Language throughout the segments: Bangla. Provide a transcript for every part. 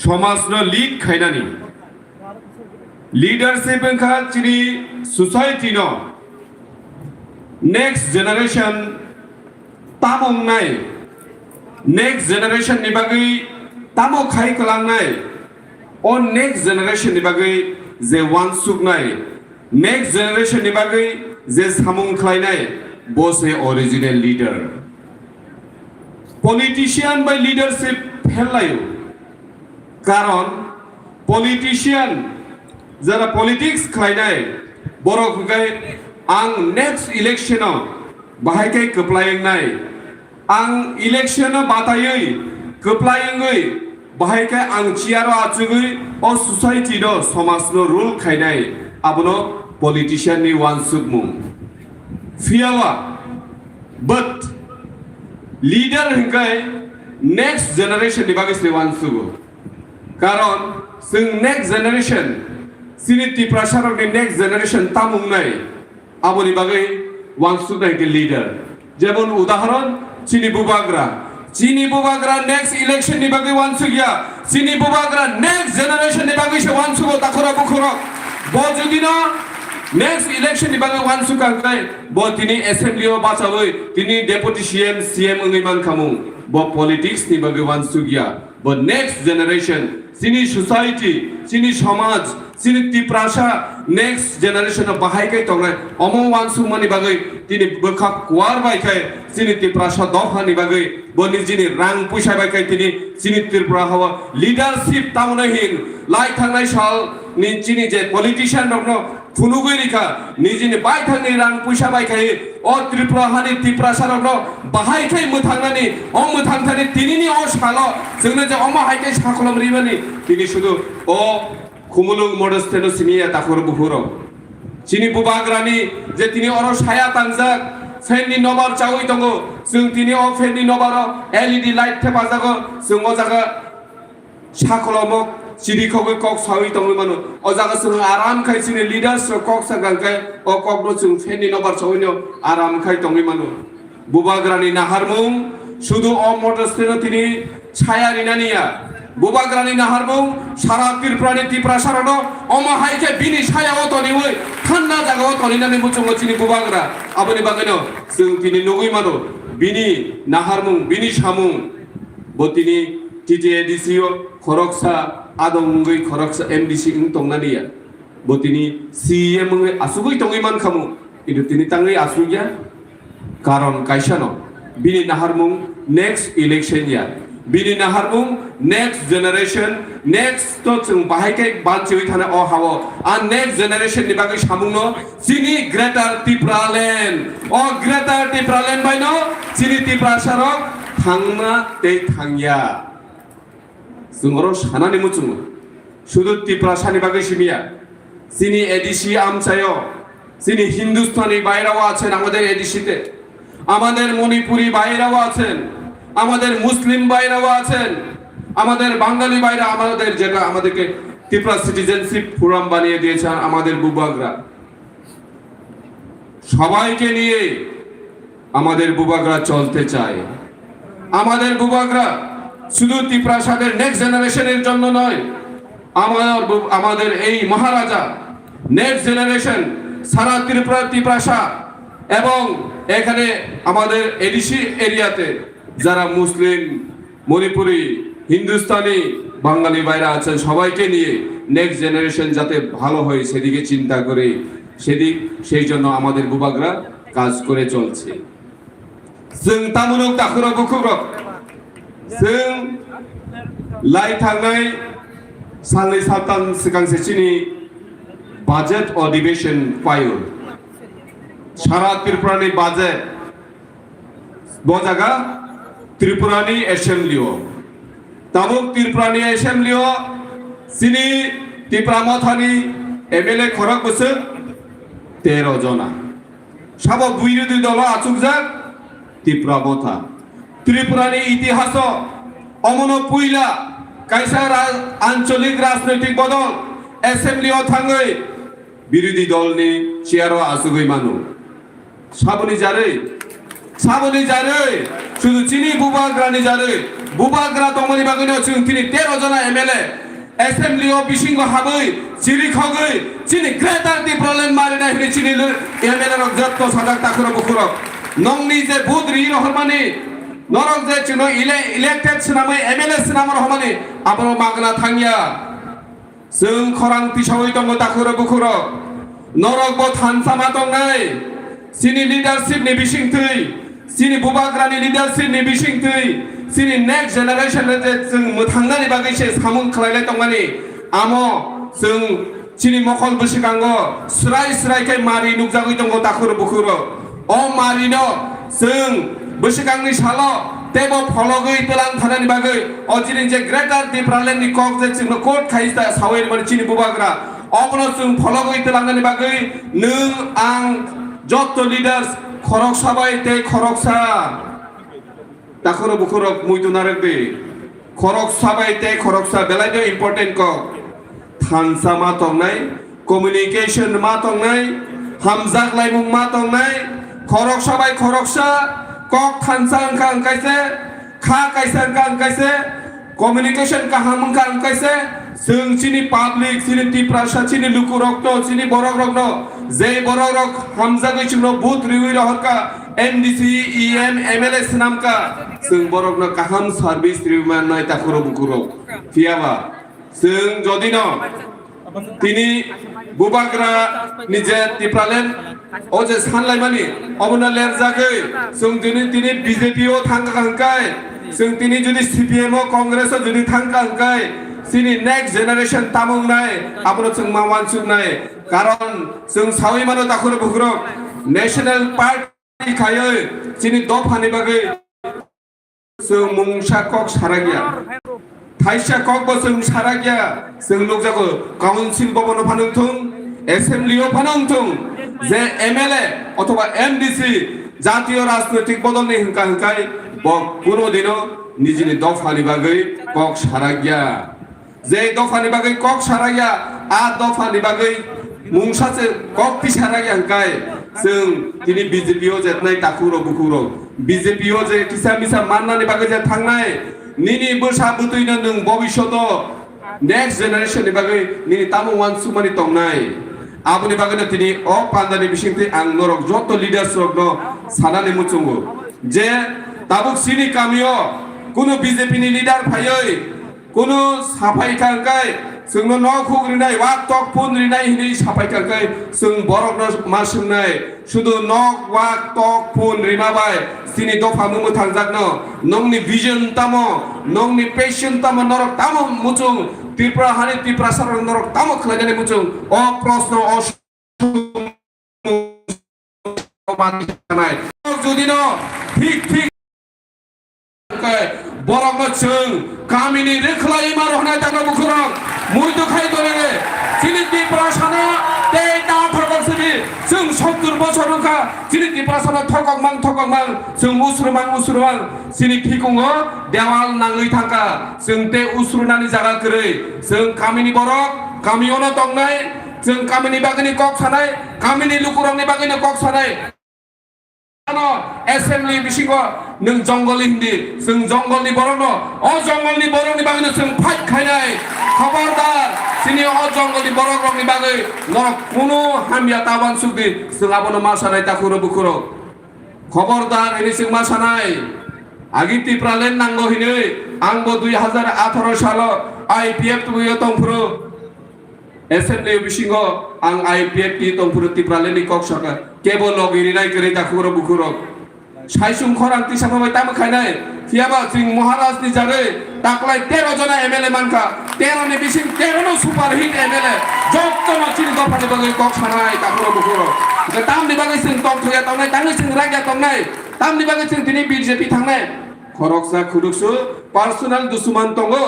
समाजनो लीड खायनानि लीडरशिप का चिनी सोसाइटी नो नेक्स्ट जनरेशन तामंनाय नेक्स्ट जनरेशन नि बागै तामो खाय कलांनाय ओ नेक्स्ट जनरेशन नि बागै जे वानसुकनाय नेक्स्ट जनरेशन नि बागै जे सामुं खायनाय बसे ओरिजिनल लीडर पॉलिटिशियन बाय लीडरशिप फेलायो कारण पॉलिटिशियन जरा पॉलिटिक्स खायनाय बरक गाय आं नेक्स्ट इलेक्शनाव बाहायखाय कप्लायनाय आं इलेक्शन बातायै कप्लायङै बाहायखाय आं चियार आचुगै ओ सोसाइटी नो समाजनो रूल खायनाय आबनो पॉलिटिशियन नि वानसुकमुं फियावा बट लीडर हंगाय नेक्स्ट जनरेशन नि बागै वानसुगो कारण जों नेक्स्ट जनरेशन सिनिति प्रसारक नि नेक्स्ट जनरेशन तामुंनाय आबोनि बागै वानसुकनाय के लीडर जेमन उदाहरण चिनी बुबाग्रा नेक्स्ट इलेक्शन नि बागै वानसुगिया चिनी बुबाग्रा नेक्स्ट जनरेशन नि बागै वानसुगो ताखरा बुखरा बो जुदिनो नेक्स्ट इलेक्शन नि बागै वानसुकांगाय बो तिनी असेंबली ओ बाचावै तिनी डेपुटी सीएम ओंगै मानखामुं बो पॉलिटिक्स नि बागै वानसुगिया बो नेक्स्ट जनरेशन चिनी सोसाइटी चिनी समाज चिनी तिप्रासा नेक्स्ट जनरेशन बाहायखाय तंगनाय अमो वानसुकमानि बागै तिनी बोखा कुवार बायखाय चिनी तिप्रासा दफानि बागै बनि जिनि रां पैसा बायखाय तिनी चिनी तिप्राहावा लीडरशिप तामनहिन लाइ थांनाय साल नि चिनी जे पॉलिटिशियन दंनो फुनुगैरिखा निजिनि बायथांनि रां पैसा बायखाय अ त्रिपुराहानि तिप्रासा दंनो बाहायखाय मोथांनानि अ मोथांथानि तिनिनि अ सालो जोंनो जे अमा हायखाय साखलम रिबानि तिनी शुधु अ खुमुलुंग मडस्टेनो सिनिया ताखर बुहुरो चिनी बुबाग्रानि जे तिनी अर साया तांजाक फेननि नबार चावै दंगो जों तिनी अ फेननि नबार एलईडी लाइट थेपाजागो जों अ जागा साखलमक सिरिखौबो कक सावै दंगो मानो अ जागा जों आराम खाय चिनी लीडर्स कक सागांखाय अ ककनो जों फेननि नबार चावैनो आराम खाय दंगै मानो बुबाग्रानि नाहारमुं शुधु अ मडस्टेनो तिनी साया रिनानिया बुबाग्रानि नाहारमुं सारा त्रिपुरानि तिप्रासारनो अमा हायखे बिनि सायाव तनिवै थान्ना जागाव तनिनानै मुचुंगो चिनी बुबाग्रा आबोनि बागैनो जों तिनि नुगै मानो बिनि नाहारमुं बिनि सामुं बतिनि टीटीएडीसी खरकसा आदंगै खरकसा एमडीसी इन तंनानिया बतिनि सीएम आसुगै तंगै मानखामु किन्तु तिनि तांगै आसुगिया कारण कायसानो बिनि नाहारमुं नेक्स्ट इलेक्शन या बिनि नाहारमुं नेक्स्ट जनरेशन नेक्स्ट तो जों बाहायखाय बानचिवै थानाय अ हावो आ नेक्स्ट जनरेशन नि बागै सामुंनो चिनी ग्रेटर तिप्रालेण्ड अ ग्रेटर तिप्रालेण्ड बायनो चिनी तिप्रासारक थांना ते थांया जोंरो सानानि मुचुङो शुधु तिप्रासानि बागै सिमिया चिनी एडीसी आमचायो चिनी हिंदुस्तानी বাইরাও আছেন আমাদের এডিসিতে আমাদের মণিপুরি বাইরাও আছেন আমাদের মুসলিম বাইরাও আছেন আমাদের বাঙালি বাইরা আমাদের যেটা আমাদেরকে ত্রিপুরা সিটিজেনশিপ ফোরাম বানিয়ে দিয়েছেন আমাদের বুবাগ্রা সবাইকে নিয়ে আমাদের বুবাগ্রা চলতে চায় আমাদের বুবাগ্রা শুধু ত্রিপ্রাসাদের নেক্সট জেনারেশনের জন্য নয় আমাদের এই মহারাজা নেক্সট জেনারেশন সারা ত্রিপুরা ত্রিপ্রাসা এবং এখানে আমাদের এডিসি এরিয়াতে যারা মুসলিম মণিপুরি হিন্দুস্তানি বাঙালি বাইরা আছেন সবাইকে নিয়ে নেক্সট জেনারেশন যাতে ভালো হয় সেদিকে চিন্তা করে সেই জন্য আমাদের বুবাগ্রা কাজ করে চলছে जों तामुलुग दाखुरा बुखुब्रक जों लाइ थांनाय साननै सानथाम सिगांसो चिनी बाजेट अधिवेशन पायो सारा त्रिपुरानि बाजेट बजागा त्रिपुरानि एसेम्बलिओ तामुक त्रिपुरानि एसेम्बलिओ चिनी त्रिपुरा मथानि एमएलए खरक बोसो 13 जना साबो बिरोधी दल आचुकजाक त्रिपुरा मथा त्रिपुरानि इतिहास अमनो पुइला कायसा आंचलिक राजनैतिक बदल एसेम्बलिओ थाङै बिरोधी दलनि चेयारो आसुगै मानु साबोनि जारै শুধু চিনি বুবাগ্রানি জারে Bubagrani tongmani bagino chung tini 13 jona MLA Assembly of Bishingo habui chiri khogui chini greater the problem marina hini chini MLA rok jotto sajak takuro bukurok nongni je budri rohmani norok je chino elected sinamai MLA sinamar rohmani abro magna thangya sung khorang tisawai tongo takuro bukurok norok bo thansama tongnai sini leadership ni bisingtui sini Bubagrani leadership ni bisingtui sini next generation le जों मोथांनानै बागैसे सामुं खालायनाय दंमानि आमो जों चिनि मखल बसिकांगो स्राय मारि नुकजागै दंगो दाखुर बुखुर अ मारिनो जों बसिकांनि सालो तेबो फलगै तलां थानानि बागै अ चिनि जे ग्रेटर डिफरेंट नि कक जे जों कोट खाइस्ता सावै माने चिनि बुबाग्रा अबनो जों फलगै तलांनानि बागै नों आं जत्त लिडार्स खरक साबाय ते खरकसा Takuro bukurok muitu narekbe khorok sabai te khorok sa belai de important ko thansa ma tongnai communication ma tongnai hamjak laimung ma tongnai khorok sabai khorok sa kok thansa angka angkaise kha kaise angka angkaise communication ka hamung ka angkaise जों चिनि public चिनि तिप्रासा चिनि लुकुरक तो चिनि borok rok no जे borok rok hamjagै चिनो booth रिउइ रहका MDC EM MLA sinamka जों borok no kaham service riuman nai takuro bukuro fiaba जों jodi no tini Bubagrani je tipralen o je sanlaimani obona lerjagै जों tini BJP o thangka hangkai जों tini jodi CPM o Congress o jodi thangka hangkai sini next generation tamung nai abro जों mawan suk nai karon जों sawi mano takuro bukuro national party खायै चिनि दफानि बागै जों मुंसा कक सारागिया थाइसा कक बो जों सारागिया जों लोकजागो काउन्सिल भवन फानंथुं एसेम्बली अ फानंथुं जे MLA अथवा MDC জাতীয় রাজনৈতিক বদলनि हंका हंकाय ब कुनो दिनो निजिनि दफानि बागै कक सारागिया जे दफानि बागै कक सारागिया आ दफानि बागै मुंसासे कक पिसारागिया हंकाय जों दिनै BJP ओ जेतनाय दाखुरो बुखुरो BJP ओ जे किसा मिसा माननानै बागै जे थांनाय निनि बोसा बुतैनो नों भबिष्यत नेक्स्ट जेनेरेशन नि बागै निनि तामु वानसुमानि तंनाय आबुनि बागैनो दिनै अ पान्दानि बिसिंथि आं नरक जत लिडार्स रक न सानानै मुचुंगो जे ताबुक सिनि कामियो कुनु BJP नि लिडार फायै कुनु साफाय खांगाय जोंनो न खुग्रिनाय वाक टक पुनरिनाय हिनि साफाय खांगाय जों बरक न मासुंनाय शुदु न वाक टक पुन रिमाबाय सिनि दफा मुमु थांजाकनो नंनि विजन तामो नंनि पेशन तामो नरक तामो मुचुं त्रिपुरा हानि त्रिपुरा सरक नरक तामो खलायनानै मुचुं अ प्रश्न अ मानिनाय जुदि न ठीक Borok no जों गामिनि रोखलायै मारहनाय दागो बुखुरक मुइदु खाय दरे चिनि त्रिपुरा साना ते दा थगसनि जों 70 बछर रखा चिनि त्रिपुरा साना थगकमां जों उसुरमां चिनि फिकुङो देवाल नाङै थांका जों ते उसुरनानि जागा करै जों गामिनि बरक गामियावनो दंनाय जों गामिनि बागैनि कक सानाय गामिनि लुकुरंनि बागैनो कक सानाय Assembly बिसिङो नों जंगलनि हिन्दी जों जंगलनि बरक न अ जंगलनि बरकनि बागैनो जों फाइट खायनाय खबरदार सिनि अ जंगलनि बरकनि बागै नरक कुनु हामिया ताबान सुदि जों आबनो मासानाय ताखुरो बुखुरो खबरदार हिनि जों मासानाय आगि तिप्रालेन नांगो हिनै आंबो 2018 सालो IPF तुयो तंफुरो Assembly बिसिङो आं IPF ति तंफुरो तिप्रालेनि कक सरकार केबल लगिरिनाय करै दाखुरो बुखुरो साइसुं खरांति साफाबाय तामो खायनाय कियाबा जों महाराजनि जागै ताकलाय 13 जना MLA मानका 13 नि बिसिं 13 नो सुपार हिट MLA जत्त मानसिनि दफानि बागै कक सानाय दाखुरो बुखुरो तामनि बागै जों तंथया तंनाय तांनि जों रागिया तंनाय तामनि बागै जों दिनै BJP थांनाय खरकसा खुदुकसु पार्सोनेल दुसुमान तंगो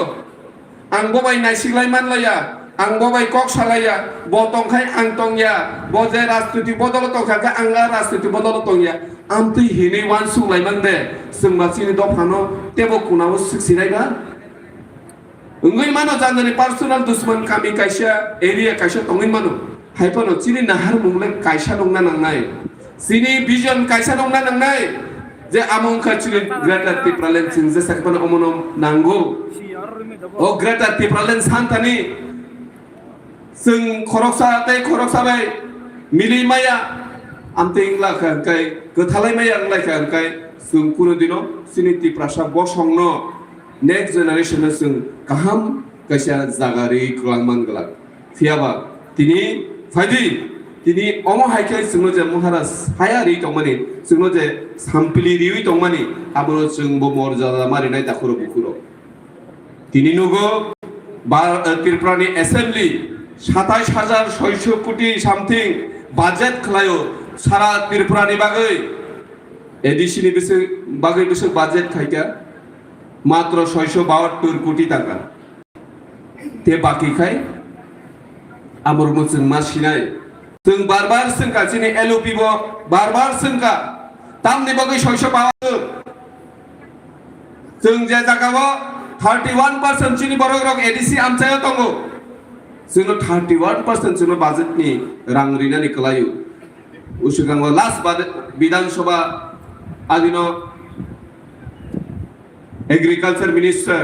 आं बबाय नायसिगलाय मानलाया आं बबाय कक सालाया बतंखाय आं तंया बजे राजनीति बदल तंखाय आंगा राजनीति बदल तंया आमतै हेनै वान सुलायमान दे जों मासिनि दफानो तेबो कुनाव सिक्सिनायबा ओंगै मानो जाननि पार्सोनेल दुश्मन कामी कायसा एरिया कायसा तंगै मानो हायपनो चिनि नाहार मुंले कायसा दंना नांनाय चिनि विजन कायसा दंना नांनाय যে among kachili greater tipralen sin je sakpan omonom nango o greater tipralen santani sung khoroksa bai mili maya amting la kan kai gothalai maya la kan kai sung kuno dino siniti prasha bosongno next generation sung kaham kaisa jagari Kwbang galak fiaba tini faidi tini omo Haikha sungno je Maharaj hayari tongmani sungno je sampili riwi tongmani abro sung bo morjada mari nai dakuro bukuro tini nugo Tripurani assembly 27,600 কোটি সামথিং বাজেট খালাयो সারা ত্রিপুরানি বাগৈ এডিসিনি বাগৈ বিসে বাজেট খাইকা মাত্র 672 কোটি টাকা তে বাকি খাই আমর মুসুং মাসিনাই जों बार-बार जोंका जोंनि एलओपि बो बार-बार जोंका तामनि बागै 652 जों जे जागाबो 31% जोंनि बरक रक एडिसि आमचायाव दङ जोंनो 31% जोंनो बाजेटनि रां रिनानि कलायो उसिगांगो लास्ट विधानसभा आदिनो एग्रीकल्चर मिनिस्टर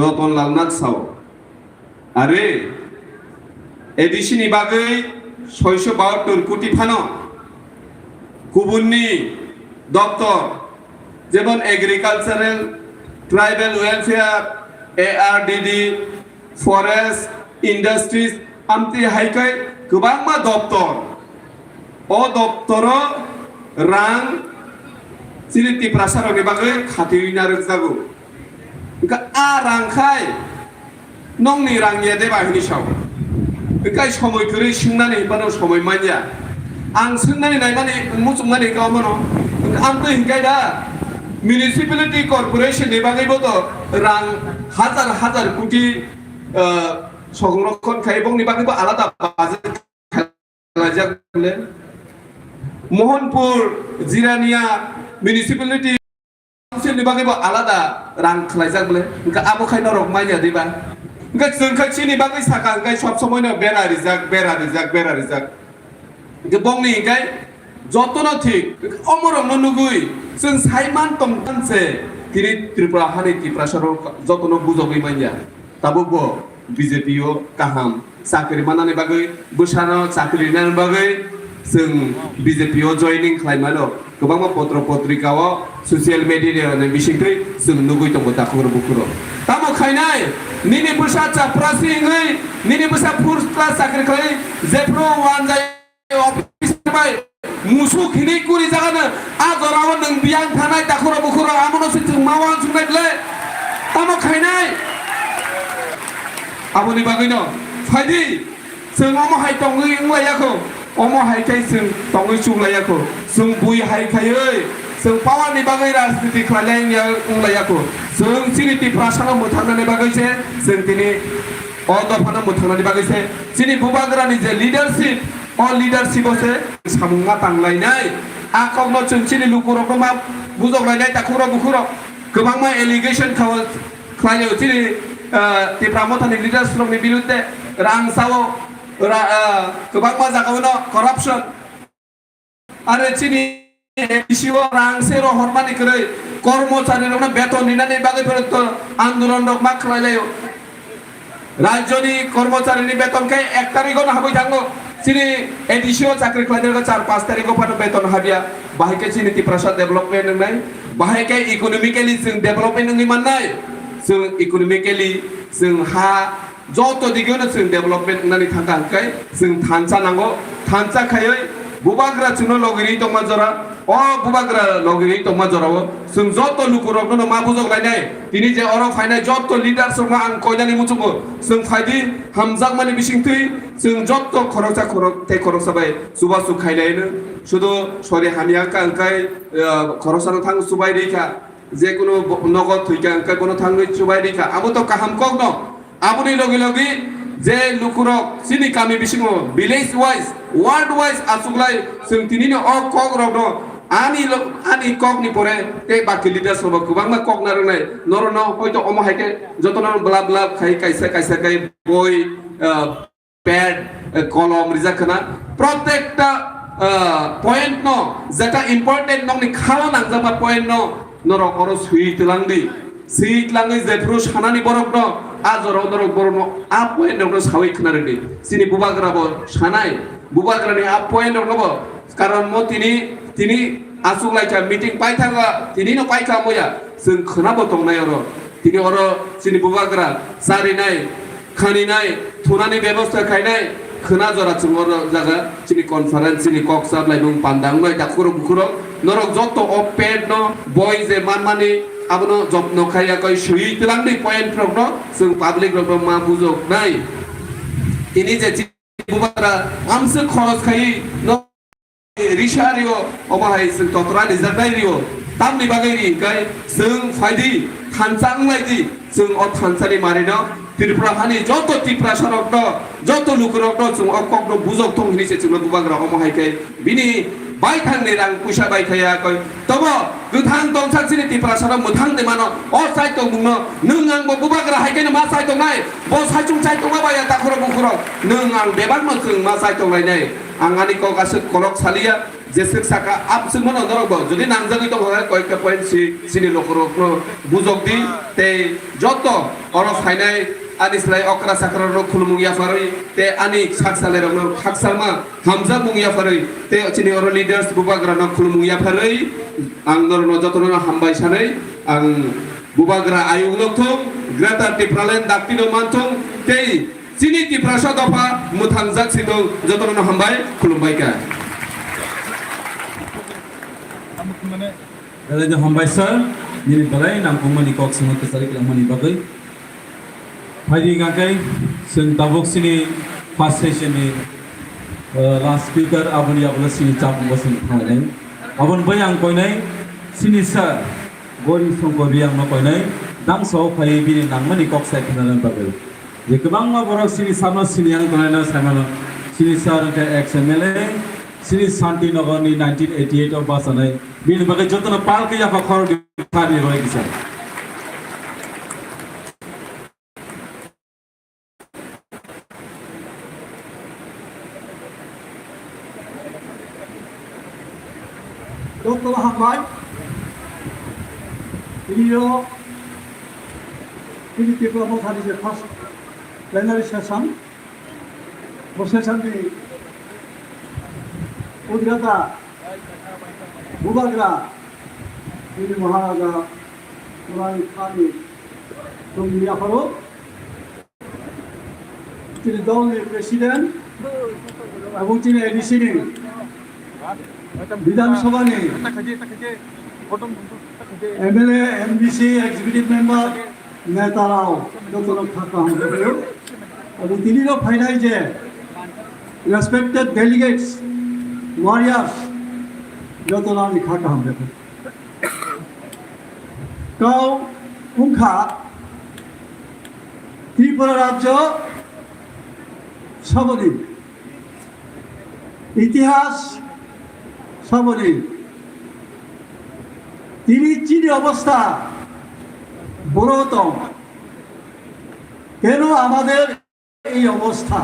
रतनलाल नाथ साव आरे एडिसिनि बागै 672 কোটি ফানো गुबुननि दप्तर जेमन एग्रीकालचारेल ट्राइबल वेलफेयर एआरडीडी फरेस्ट इंडस्ट्रीज आमति हाइखै गोबां मा दप्तर ओ दप्तर रां सिलिति प्रसारनि बागै खाथिना रजागौ आ रांखाय नंनि रांनिया दे बाहिनि साव गाय समय करे सिंनानै बानो समय मानिया आं सोंनानै नायनानै मुसुमनानै गावमोन आं तो हिंगाय दा म्युनिसिपालिटी कॉर्पोरेशन नि बागैबो तो रां हाजार कोटी संरक्षण खायबंनि बागैबो आलादा बाजेट खालाजागले मोहनपुर जिरानिया म्युनिसिपालिटी काउन्सिल नि बागैबो आलादा रां खालाजागले आबो खायनो रक मानिया दैबा गै जोंखायनि बागै साखा गै सब समयनो बेरा रिजाक गबंनि गै जतन ठीक अमरनो नुगुइ जों साइमान तमसे तिरि त्रिपुरा हानि तिप्रासारो जतन बुजगै मानिया ताबो बीजेपीओ काहाम साकरि मानानि बागै बोसानो साकरि नानि बागै जों बीजेपीओ जॉइनिंग खालामनो गोबां पत्र पत्रिकाव ससियेल मिडिया नि बिसिंथै जों नुगै दङ दाखुर बुखुरो तामो खायनाय निनि बुसा चाप्रासि ngै निनि बुसा फर्स्ट क्लास साकरि खाय जेफ्रो वान जाय अफिस बाय मुसु खिनि कुरि जागानो आजराव नों बियां थानाय दाखुर बुखुरो आमनो सिथि मावान सुनायले तामो खायनाय आबोनि बागैनो फायदि जों अमो हाय तंगै इंलायाखौ अमो हायखाय जों तंगै सुलायाखौ जों बुइ हायखायै जों पावारनि बागै राजनीति खालायनाया इंलायाखौ जों सिनिति प्रासानो मोथांनानै बागैसे जों दिनै अदफानो मोथांनानै बागैसे सिनि बुबाग्रानि जे लिडारशिप अ लिडारशिपसे सामुङा तांलायनाय आकगनो जों सिनि लुकुरखौ मा बुजगलायनाय दाखुरा बुखुरा गोबां मा एलिगेशन खालायो सिनि तिप्रामथानि लिडारशिपनि बिरुद्धे रां सावो गोबां मा जागावनो करापसन आरो सिनि एसिओ रां सेरो हरमानि करै कर्मचारिनो बेतन निनानै बागैफोर आन्दोलन मा खालायलायो राज्यनि कर्मचारिनि बेतनखाय 1 तारिखआव हाबै थाङो सिनि एडिसिओ साख्रि खालायनो 4-5 तारिखआव फानो बेतन हाबिया बाहायके सिनि तिप्रासा डेभलपमेन्ट नंनाय बाहायके इकोनॉमिकली जों डेभलपमेन्ट नङि माननाय जों इकोनॉमिकली जों हा जत दिगोनो जों डेभलपमेन्ट होननानै थांखाय जों थानसा नांगौ थानसा खायै बुबाग्रा चुनो लगिरि तमा जरा अ बुबाग्रा लगिरि तमा जराव जों जत लुकुरनो मा बुजगलायनाय दिनै जे अर फायनाय जत लिडार्स मा आं कयनानि मुचुगो जों फायदि हामजाक माने बिसिंथै जों जत खरसा बाय सुबा सुखायनायनो शुद्ध सरि हानिया कांकाय खरसानो थां सुबाय दैखा जे कुनो नगद थैका कांकाय कोनो थाङै सुबाय दैखा आबो तो काहाम कग न आबुनि लगे जे लुकुरक सिनि कामि बिसिङो विलेज वाइज वार्ड वाइज आसुगलाय जों तिनिनो अ कग रग आनि कगनि परे ते बाकी लिडार्स सब गोबां मा कग नारनाय नरन हयतो अम हायके जतन ब्ला खाय कायसा गय पेड कलम रिजाखना प्रत्येकटा point no zeta important nong ni khala nangjaba point no norok oro sui tilangdi sui tilangi jefru sanani borok no ajoro norok borok no a point no sawi khnarindi sini bubagra bo sanai bubagrani a point no karon mo tini asuglaita meeting paithaga tini no paitha moya जों खोनाबो दंनाय अरो दिनै अरो जोंनि बुबाग्रा जारिनाय खानिनाय थुनानै बेबस्था खायनाय खोना जरा जों अरो जागा जोंनि कनफारेन्स जोंनि कक्सार लाइबुं पान्दांनाय दाखुरो बुखुरो नरक जत अपेड न बय जे मानमानि आबनो जब नखाया कय सुइ तलांनि पॉइंट फ्रगनो जों पाब्लिक रबो मा बुजोक नाय इनि जे बुबाग्रा आमसे खरस खायि न रिशारियो अबाहाय जों तत्रा रिजार्भारियो tamni bagari kai sung faidi khansang laidi sung o khansani marino tirpra hani joto tipra sarok do joto lukurok do sung okok do buzok thong hini se sung bubagra omo haikai bini bai thang ni rang pusa bai khaya koi tobo guthang tong saksini tipra sarok muthang de mano o sai tong mungno nungang bo bubagra haikai na ma sai tong nai bo sai chung sai tong ba ya takhoro bukhoro nungang bebak mo sung ma sai tong lai nai angani ko gasuk kolok salia जेसक साका आप सुमन नरबो जदि नांजागै दं हय कयका पॉइंट सिनि लोकरो बुजोगदि ते जत अर फाइनाय आनिस्लाय अकरा साकरा रो खुलमुंगिया फारै ते आनि साकसाले रो खाकसामा हामजा मुंगिया फारै ते चिनि अर लीडर्स बुबाग्रा न खुलमुंगिया फारै आं नरनो जतनो हामबाय सानै आं बुबाग्रा आयुग लथों ग्रेटर टिप्रालेन दाक्तिनो मानथों ते चिनि टिप्रासा दफा मुथांजाक सिदों जतनो हामबाय खुलुमबायका Ada jo hambai sir ni balai nam komani kok semut kesari kelang mani bagai hari ngakai sen tabuk sini first session ni last speaker abani abla sini chap bosin thangai abon bayang koinai sini sir gori songko biang ma koinai dang so phai bini nang mani kok sai khanalan bagai je kwbang ma borok sini samno sini yang konaina samalo sini sir ke ex MLA Sini Santi Nagani 1988 of Basanai. Bin bagai jotna pal ke ya fakhor di thani roi kisa. Dr. Haikha, ini Twidulmung hari je first plenary session. Session di उद्घाता बुबाग्रा ini Maharaja Mulai Kami Tumia Faro তিনি দলের প্রেসিডেন্ট এবং তিনি এডিসি বিধানসভা নেই এমএলএ এমবিসি এক্সিকিউটিভ মেম্বার নেতারাও যত লোক থাকা হবে এবং তিনিও ফাইনাল যে রেসপেক্টেড ডেলিগেটস warriors যত নাম খাটা হবে কাউ উংখা ত্রিপুরা রাজ্য সবদিন ইতিহাস সবদিন তিনি চিনি অবস্থা বড়তম কেন আমাদের এই অবস্থা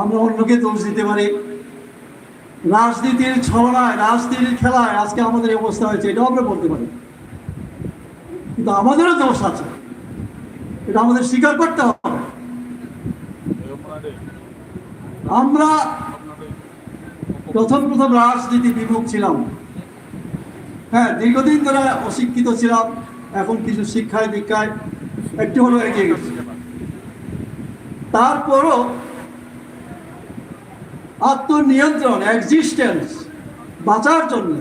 আমরা অন্যকে দোষ দিতে পারি রাজনীতির ছলনায় রাজনীতির খেলায় আজকে আমাদের এই অবস্থা হয়েছে এটা আমরা বলতে পারি কিন্তু আমাদেরও দোষ আছে এটা আমাদের স্বীকার করতে হবে আমরা প্রথম রাজনীতি বিমুখ ছিলাম হ্যাঁ দীর্ঘদিন ধরে অশিক্ষিত ছিলাম এখন কিছু শিক্ষায় দীক্ষায় একটু হলেও এগিয়ে গেছি তারপরও আত্মনিয়ন্ত্রণ এক্সিস্টেন্স বাঁচার জন্য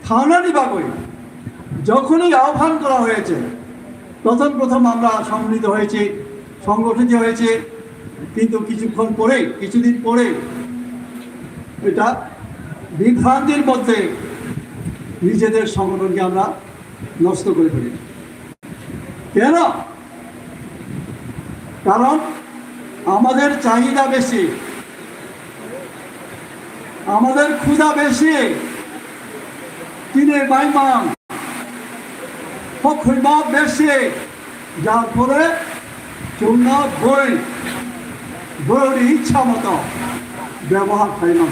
থানানি বাগৈ যখনই আহ্বান করা হয়েছে প্রথম আমরা সম্মিলিত হয়েছি সংগঠিত হয়েছে কিন্তু কিছুদিন পরে এটা বিভ্রান্তির মধ্যে নিজেদের সংগঠনকে আমরা নষ্ট করে ফেলি কেন কারণ আমাদের চাহিদা বেশি আমাদের ক্ষুধা বেশি কিনে বাইমান Kwbang বেশি যার ফলে চুনা বই ইচ্ছা মতো ব্যবহার হয় না।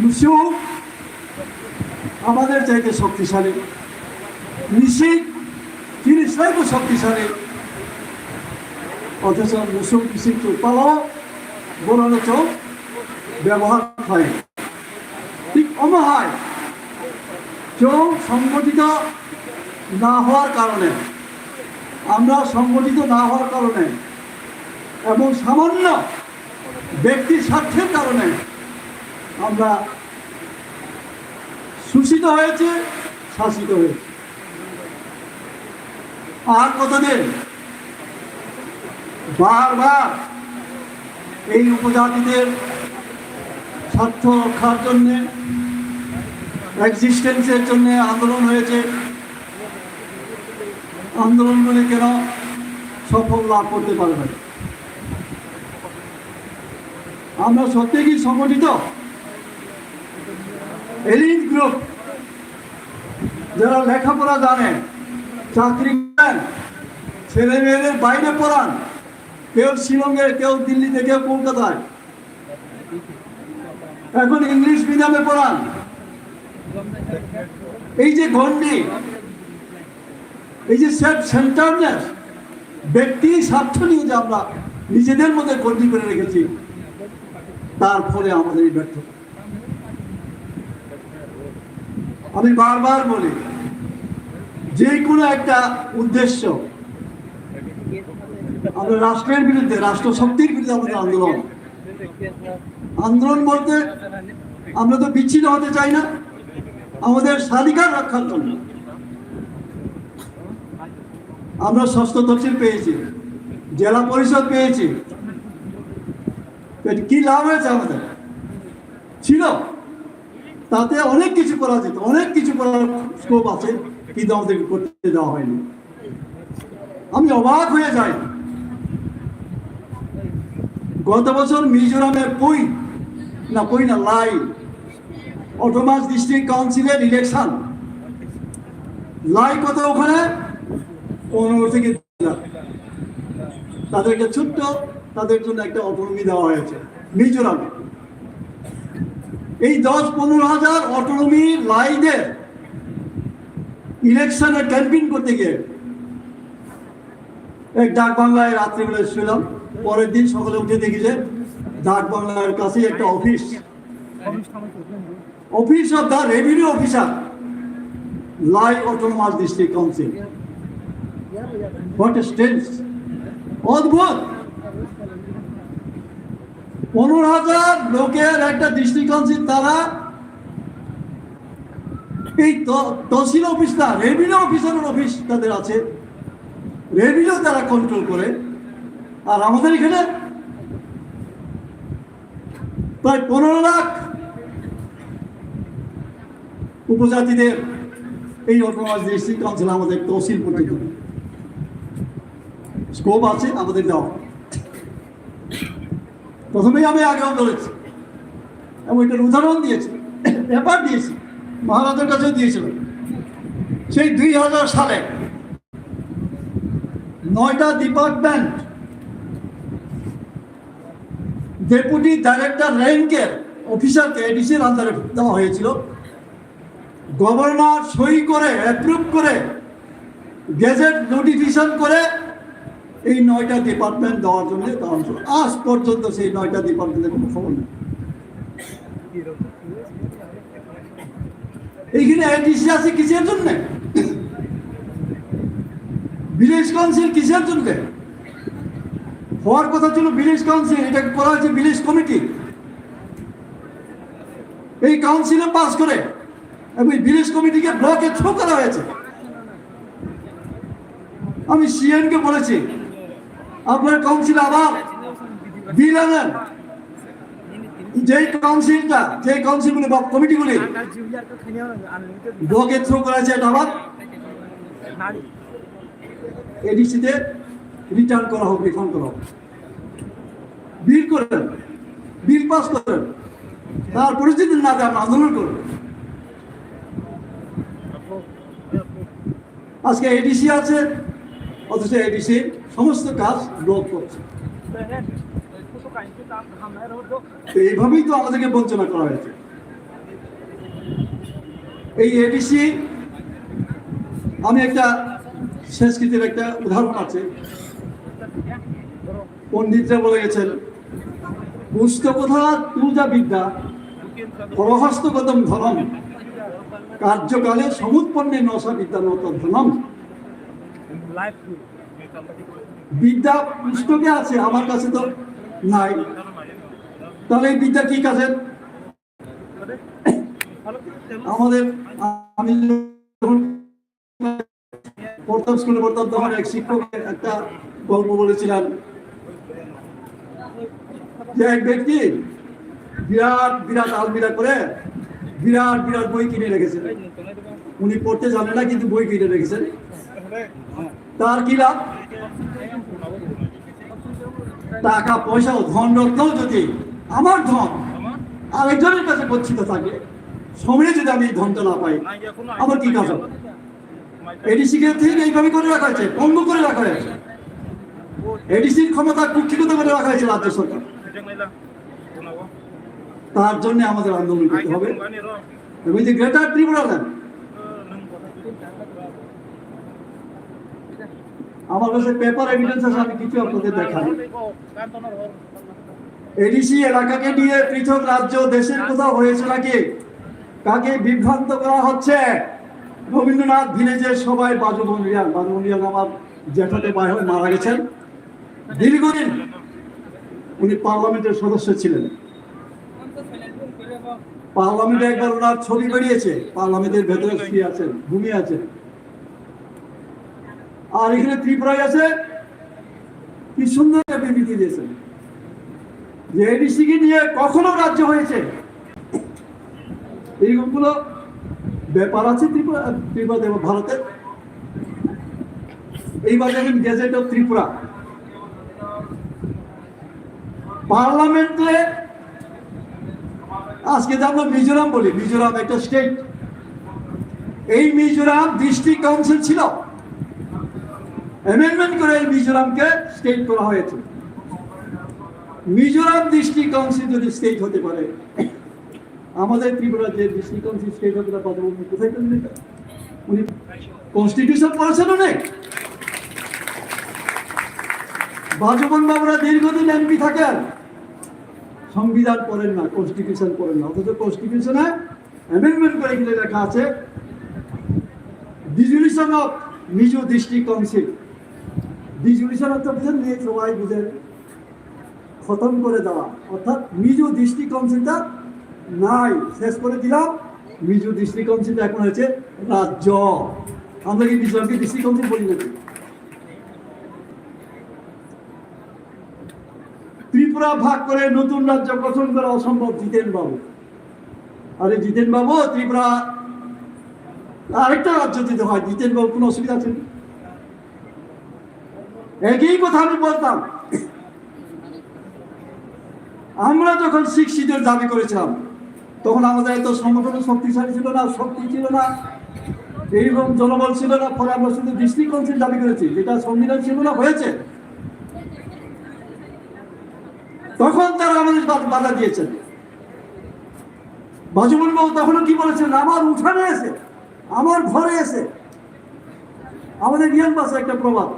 মুসুক আমাদের চাইতে শক্তিশালী, নিশিক তিরিশ লাখ শক্তিশালী, অথচ মুসুক নিশিক পালাও বলানো চোখ ব্যবহার হয়। ঠিক অমহায় কেউ সংগঠিত না হওয়ার কারণে, আমরা সংগঠিত না হওয়ার কারণে এবং সামান্য ব্যক্তির স্বার্থের কারণে আমরা শোষিত হয়েছে, শাসিত হয়েছে। আর কতদিন বারবার এই উপজাতিদের স্বার্থ রক্ষার জন্য, এক্সিস্টেন্সের জন্য আন্দোলন হয়েছে, আন্দোলনগুলি কেন সফল লাভ করতে পারবে? আমরা সত্যি কি সংগঠিত? এলিট গ্রুপ যারা লেখাপড়া জানেন, চাকরি করেন, ছেলে মেয়েদের বাইরে পড়ান, কেউ শিলংয়ে, কেউ দিল্লিতে, কেউ কলকাতায়, এখন ইংলিশ মিডিয়ামে পড়ান। এই যে গণ্ডি, এই যে সেলফ সেন্টারনেস, ব্যক্তি স্বার্থ নিয়ে যে আমরা নিজেদের মধ্যে গণ্ডি করে রেখেছি, তার ফলে আমাদের এই ব্যর্থতা। আমি বারবার বলি, যে কোনো একটা উদ্দেশ্য, আমরা রাষ্ট্রের বিরুদ্ধে, রাষ্ট্র শক্তির বিরুদ্ধে আমাদের আন্দোলন। আন্দোলন বলতে আমরা তো বিচ্ছিন্ন হতে চাই না, আমাদের স্বাধিকার রক্ষার জন্য। আমরা ষষ্ঠ তফসিল পেয়েছি, জেলা পরিষদ পেয়েছি, কি লাভ হয়েছে? আমাদের ছিল, তাতে অনেক কিছু করা যেত, অনেক কিছু করার স্কোপ আছে, কিন্তু আমাদেরকে করতে দেওয়া হয়নি। আমি অবাক হয়ে যাই, গত বছর মিজোরামের লাই অটোনমাস ডিস্ট্রিক্ট কাউন্সিলের ইলেকশন, লাই কত ওখানে 15 থেকে 20 লাখ। তাদেরকে ছোট্ট, তাদের জন্য একটা অটোনমি দেওয়া হয়েছে মিজোরামে। এই 10-15 হাজার অটোনমি লাইদের ইলেকশনে ক্যাম্পেইন করতে গিয়ে এক ডাক বাংলায় রাত্রিবেলা ছিলাম, পরের দিন সকালে উঠে দেখি যে ডাক বাংলার কাছে একটা office of the revenue officer, Lai autonomous district council. What a stance! অদ্ভুত! 15,000 লোকের একটা ডিস্ট্রিক্ট কাউন্সিল, তারা এই তহসিল অফিসটা, রেভিনিউ অফিসারের অফিস তাদের আছে, রেভিনিউ তারা কন্ট্রোল করে। আর আমাদের এখানে প্রায় 15 লাখ উপজাতিদের এই অটোনমাস ডিস্ট্রিক্ট কাউন্সিল, আমাদের তহসিল পর্যন্ত স্কোপ আছে আমাদের দেওয়া। প্রথমেই আমি আগেও বলেছি এবং এটার উদাহরণ দিয়েছি, পেপার দিয়েছি, মহারাজের কাছেও দিয়েছিল। সেই 2000 সালে 9টা ডিপার্টমেন্ট ডেপুটি ডাইরেক্টর র্যাঙ্কের অফিসারকে এডিসির আন্ডারে দেওয়া হয়েছিল। গভর্নর সই করে, অ্যাপ্রুভ করে, গেজেট নোটিফিকেশন করে এই 9টা ডিপার্টমেন্ট দেওয়ার জন্য দেওয়া হয়েছিল। আজ পর্যন্ত সেই 9টা ডিপার্টমেন্টের কোনো খবর নেই। এইখানে এডিসি আছে কিসের জন্য? ভিলেজ কাউন্সিল কিসের জন্য হওয়ার কথা ছিল? ভিলেজ কাউন্সিল, এটা করা হয়েছে ভিলেজ কমিটি। এই কাউন্সিলে পাস করে এবং ভিলেজ কমিটিকে ব্লকে থ্রো করা হয়েছে। আমি সিএনকে বলেছি, আপনার কাউন্সিল আবার বিল আনেন, যে কাউন্সিলটা, যে কাউন্সিলগুলি বা কমিটিগুলি ব্লকে থ্রো করা হয়েছে, এটা আবার এডিসিতে রিটার্ন করা হোক, রিফান্ড করা হোক। বিল করেন, বিল পাস করেন, তারপরে যদি না দেন আন্দোলন করবেন। আজকে এডিসি আছে, অথচ এডিসি সমস্ত কাজ ব্লক করছে। তো এইভাবেই তো আমাদেরকে বঞ্চনা করা হয়েছে। এই এডিসি, আমি একটা সংস্কৃতির একটা উদাহরণ আছে, পণ্ডিতরা বলে গেছেন, পুস্তকথা তুজা বিদ্যা প্রহস্তগতম ধনম কার্যকালে সমুৎপন্নে নশা বিদ্যা নত ধনম। বিদ্যা পুস্তকে আছে, আমার কাছে তো নাই, তাহলে এই বিদ্যা কি কাজের? আমাদের, আমি যখন প্রথম স্কুলে পড়তাম তখন এক শিক্ষক একটা গল্প বলেছিলেন যে এক ব্যক্তি বিরাট বিরাট আলমিরা করে বিরাট বিরাট বই কিনে রেখেছেন। উনি পড়তে জানে না, কিন্তু বই কিনে রেখেছেন। তার কি লাভ? টাকা পয়সা ও ধন রত্নও যদি আমার ধন আরেকজনের কাছে গচ্ছিত থাকে, সময়ে যদি আমি এই ধনটা না পাই, আমার কি কাজ হবে? এডিসিকে ঠিক এইভাবে করে রাখা হয়েছে, পঙ্গু করে রাখা হয়েছে। এডিসির ক্ষমতা কুক্ষিগত করে রাখা হয়েছে রাজ্য সরকার। তার জন্য আমাদের আন্দোলন করতে হবে। এবং যে গ্রেটার ত্রিপুরা দেন, আমার কাছে পেপার এভিডেন্স আছে, আমি কিছু আপনাদের দেখাই। এডিসি এলাকাকে নিয়ে পৃথক রাজ্য দেশের কোথাও হয়েছে নাকি? কাকে বিভ্রান্ত করা হচ্ছে? রবীন্দ্রনাথ ভিলেজের সবাই বাজুবন্দিয়ান, বাজুবন্দিয়ান আমার জ্যাঠাতে মারা গেছেন। দীর্ঘদিন উনি পার্লামেন্টের সদস্য ছিলেন। পার্লামেন্টে একবার ওনার ছবি বেরিয়েছে, পার্লামেন্টের ভেতরে শুয়ে আছেন, ঘুমিয়ে আছেন। আর এখানে ত্রিপুরায় আছে, কি সুন্দর একটা বিবৃতি দিয়েছেন যে এডিসিকে নিয়ে কখনো রাজ্য হয়েছে। এইগুলো ব্যাপার আছে ত্রিপুরাতে এবং ভারতের। এইবার দেখেন গেজেট অফ ত্রিপুরা, পার্লামেন্টে আজকে যে আমরা মিজোরাম বলি, মিজোরাম একটা স্টেট। এই মিজোরাম ডিস্ট্রিক্ট কাউন্সিল ছিল, অ্যামেন্ডমেন্ট করে এই মিজোরামকে স্টেট করা হয়েছে। মিজোরাম ডিস্ট্রিক্ট কাউন্সিল যদি স্টেট হতে পারে, আমাদের ত্রিপুরা যে ডিস্ট্রিক্ট কাউন্সিল স্টেট হতে পারে, কোথায় পেলেন? উনি কনস্টিটিউশন পড়েছেন অনেক। বাজপন বাবুরা দীর্ঘদিন এমপি থাকেন, সংবিধান পড়েন না, কনস্টিটিউশন পড়েন না। অথচ কনস্টিটিউশনে অ্যামেন্ডমেন্ট করে এখানে লেখা আছে dissolution of Mizo district council. Dissolution of বুঝেন, নিয়ে সবাই বুঝেন, খতম করে দেওয়া। অর্থাৎ মিজো ডিস্ট্রিক্ট কাউন্সিলটা নাই, শেষ করে দিলাম। মিজো ডিস্ট্রিক্ট কাউন্সিলটা এখন হয়েছে রাজ্য। আমরা কি মিজোরামকে ডিস্ট্রিক্ট কাউন্সিল বলি নাকি? ত্রিপুরা ভাগ করে নতুন রাজ্য গঠন করা অসম্ভব, জিতেন বাবু। আরে জিতেন বাবু, ত্রিপুরা আরেকটা রাজ্য দিতে হয়, জিতেন বাবু কোনো অসুবিধা আছে? একই কথা আমি বলতাম। আমরা যখন শিক্ষিতের দাবি করেছিলাম, তখন আমাদের এত সংগঠন শক্তিশালী ছিল না, শক্তি ছিল না, এইরকম জনবল ছিল না। ফলে আমরা শুধু ডিস্ট্রিক্ট কাউন্সিল দাবি করেছি, যেটা সংবিধান ছিল না, হয়েছে। তখন তারা আমাদের বাধা দিয়েছেন। বাজুমন বাবু তখনও কি বলেছেন? আমার উঠানে এসে, আমার ঘরে এসে। আমাদের জ্ঞান পাশে একটা প্রবাদ,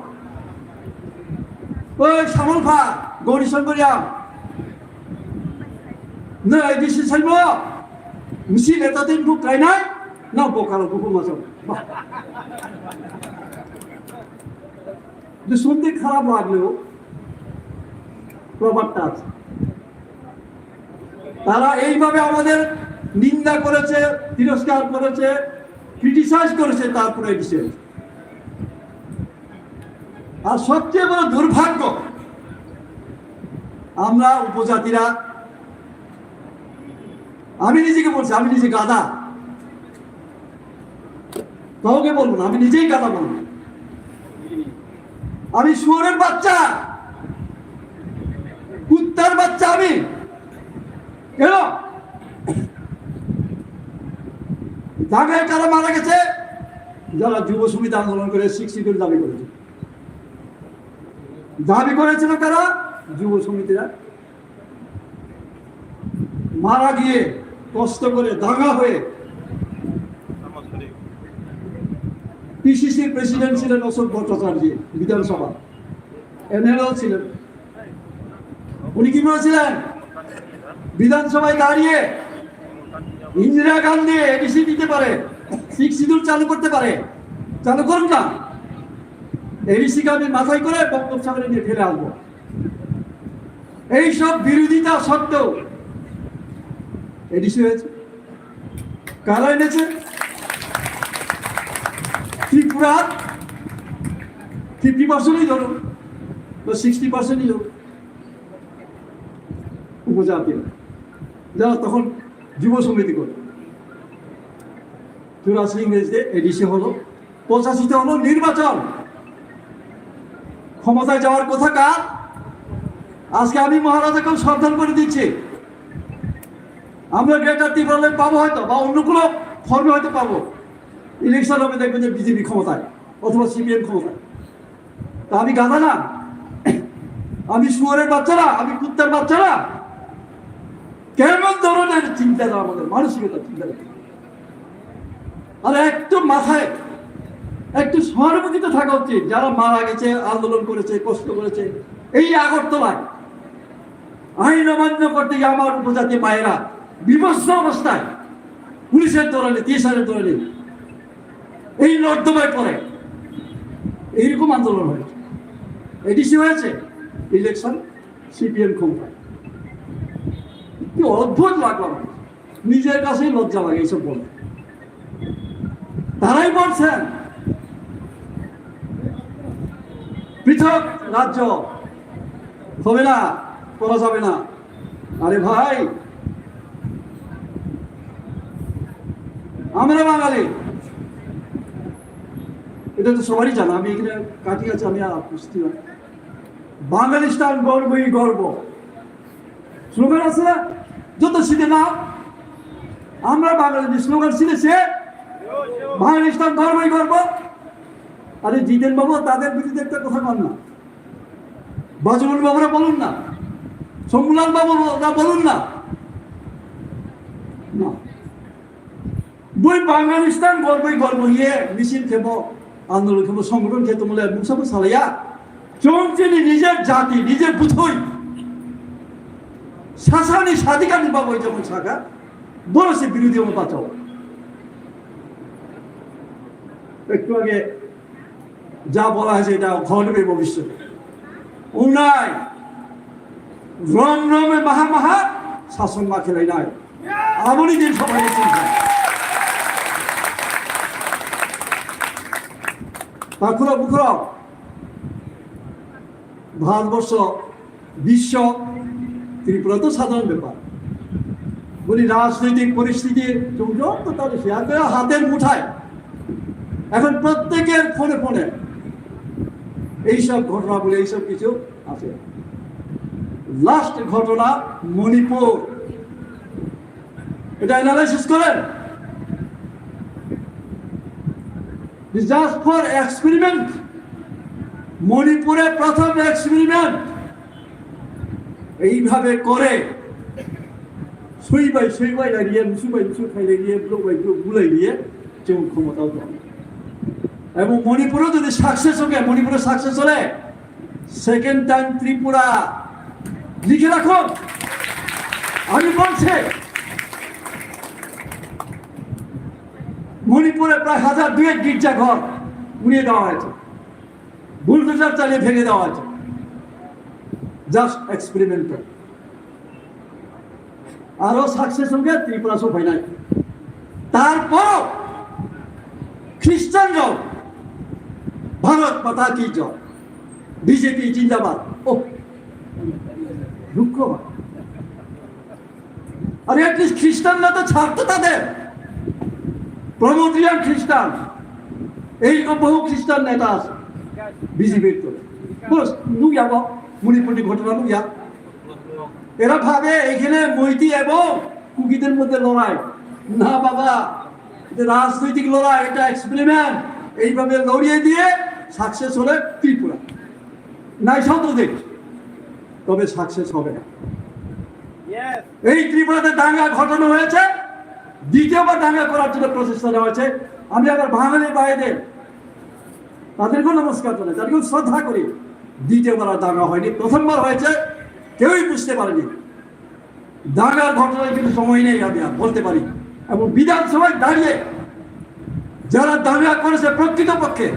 ওই শ্যামল খা গৌরী শঙ্করিয়াম না এই দেশে চাইব মিশি নেতাদের বুক তাই নাই না বোকারো বুকু মাছ। শুনতে খারাপ লাগলেও প্রবাদটা আছে। তারা এইভাবে আমাদের নিন্দা করেছে, তিরস্কার করেছে, ক্রিটিসাইজ করেছে, তারপরে এসে। আর সবচেয়ে বড় দুর্ভাগ্য, আমরা উপজাতিরা, আমি নিজেকে বলছি, আমি নিজে গাধা, কাউকে বলবো না, আমি নিজেই গাধা বলবো। আমি শুয়োরের বাচ্চা, কুত্তার বাচ্চা। আমি কেন জায়গায় কারা মারা গেছে? যারা যুব সমিতি আন্দোলন করে শিক্ষিতের দাবি করেছে। দাবি করেছিল কারা? যুব সমিতিরা। মারা গিয়ে কষ্ট করে দাঙ্গা হয়ে পিসিসির প্রেসিডেন্ট ছিলেন অশোক ভট্টাচার্য, বিধানসভা এমএলএ ছিলেন। উনি কি বলেছিলেন? বিধানসভায় দাঁড়িয়ে ইন্দিরা গান্ধী এডিসি দিতে পারে, শিখ সিঁদুর চালু করতে পারে, চালু করুন না, এডিসিকে আমি মাথায় করে বঙ্গোপসাগরে নিয়ে ফেলে আসবো। এইসব বিরোধিতা সত্ত্বেও এডিসি হয়েছে। কারা এনেছে? ত্রিপুরা 50%ই ধরুন, 60%ই ধরুন উপজাতি, যারা তখন যুব সমিতি করে। 84 ইংরেজিতে এডিসি হলো, 85-তে হলো নির্বাচন। ক্ষমতায় যাওয়ার কথা কার? আজকে আমি মহারাজাকেও সাবধান করে দিচ্ছি, আমরা গ্রেটার ত্রিপুরায় পাবো হয়তো, বা অন্য কোনো ফর্মে হয়তো পাবো। ইলেকশন হবে, দেখবেন যে বিজেপি ক্ষমতায় অথবা সিপিএম ক্ষমতায়। তা আমি গাধা না, আমি শুয়োরের বাচ্চা না, আমি কুত্তার বাচ্চা না। কেমন ধরনের চিন্তাটা আমাদের মানসিকতা, চিন্তা। আর একটু মাথায় একটু সহানুভূতিতে থাকা উচিত। যারা মারা গেছে, আন্দোলন করেছে, কষ্ট করেছে, এই আগরতলায় আইন অমান্য করতে গিয়ে আমার উপজাতি মায়েরা বিভৎস অবস্থায় পুলিশের দৌড়ানি, টিএসআরের দৌড়ানি, এই নর্দমায় পড়ে এইরকম আন্দোলন হয়েছে। এডিসি হয়েছে, ইলেকশন সিপিএম ক্ষমতায়। কি অদ্ভুত লাগলো আমার, নিজের কাছেই লজ্জা লাগে এইসব বলে। তারাই বলছেন পৃথক রাজ্য হবে না, করা যাবে না। আরে ভাই, আমরা বাঙালি, এটা তো সবারই জানা। আমি এখানে কাটি আছে, আমি আর বুঝতে না। বাঙালিস্তান গর্বই গর্ব স্লোগান আছে না, যত শীতে না আমরা বাঙালি স্লোগান শিখেছে, বাঙালিস্তান গর্বই গর্ব। আরে জিতেন বাবু তাদের বিরুদ্ধে একটা কথা বল না, বজরুল বাবুরা বলুন না, শম্ভুলাল বাবুরা বলুন না। বই বাঙালিস্তান গর্বই গর্ব ইয়ে মিছিল খেব, আন্দোলন খেব, সংগঠন খেতে বলে মুসাফর সালাইয়া চমচেনি নিজের জাতি, নিজের বুঝই শাসানি সাধিকা নিবা বই যখন শাখা বড় সে বিরোধী আমার বাঁচাও। একটু আগে যা বলা হয়েছে এটা ঘটবে ভবিষ্যতে। উনাই রম রমে মাহা মাহা শাসন মা খেলাই নাই, আমনি দিন সবাই তারপরে বুখরা ভারতবর্ষ, বিশ্ব, ত্রিপুরা তো সাধারণ ব্যাপার। বলি রাজনৈতিক পরিস্থিতি তো তাদের হাতের মুঠায় এখন প্রত্যেকের ফোনে ফোনে এইসব ঘটনা বলে এইসব কিছু আছে। লাস্ট ঘটনা মণিপুর, এটা অ্যানালাইসিস করেন। জাস্ট ফর এক্সপেরিমেন্ট, মণিপুরে প্রথম এক্সপেরিমেন্ট এইভাবে করে সইবাই দাঁড়িয়ে মুসুবাই মুসু খাইলে গিয়ে বুলাই দিয়ে যেমন ক্ষমতাও দেয়। এবং মণিপুরে যদি সাকসেস হবে, মণিপুরে সাকসেস হলে সেকেন্ড টাইম ত্রিপুরা, লিখে রাখুন, আমি বলছি মণিপুরে প্রায় 1002 গির্জা ঘর উড়িয়ে দেওয়া হয়েছে, বুলডোজার চালিয়ে ভেঙে দেওয়া হয়েছে, জাস্ট এক্সপেরিমেন্ট। আরো সাকসেস হবে, ত্রিপুরা সব হয় নাই। তারপর খ্রিস্টানরাও ভারত মাতা কি জয়, বিজেপি জিন্দাবাদ। ও দুঃখ, আরে অ্যাটলিস্ট খ্রিস্টানরা তো ছাড়তো তাদের, প্রমোদ্রিয়ান খ্রিস্টান, এইরকম বহু খ্রিস্টান নেতা আছে বিজেপির। তো বস নু যাব মণিপুরের ঘটনা নু ইয়া, এরা ভাবে এখানে মৈতি এবং কুকিদের মধ্যে লড়াই না। বাবা, রাজনৈতিক লড়াই, এটা এক্সপেরিমেন্ট। এইভাবে লড়িয়ে দিয়ে সাকসেস হলে ত্রিপুরা। নাই শতদিন, তবে সাকসেস হবে না। এই ত্রিপুরাতে দাঙ্গা ঘটানো হয়েছে, দ্বিতীয়বার দাঙ্গা করার জন্য প্রচেষ্টা নেওয়া হয়েছে। আমি আবার বাঙালি ভাইদের তাদেরকেও নমস্কার জানাই, তাদেরকেও শ্রদ্ধা করি। দ্বিতীয়বার আর দাঙ্গা হয়নি, প্রথমবার হয়েছে, কেউই বুঝতে পারেনি। দাঙ্গার ঘটনায় কিন্তু সময় নেই, আমি আর বলতে পারি। এবং বিধানসভায় দাঁড়িয়ে যারা দাঙ্গা করেছে প্রকৃতপক্ষে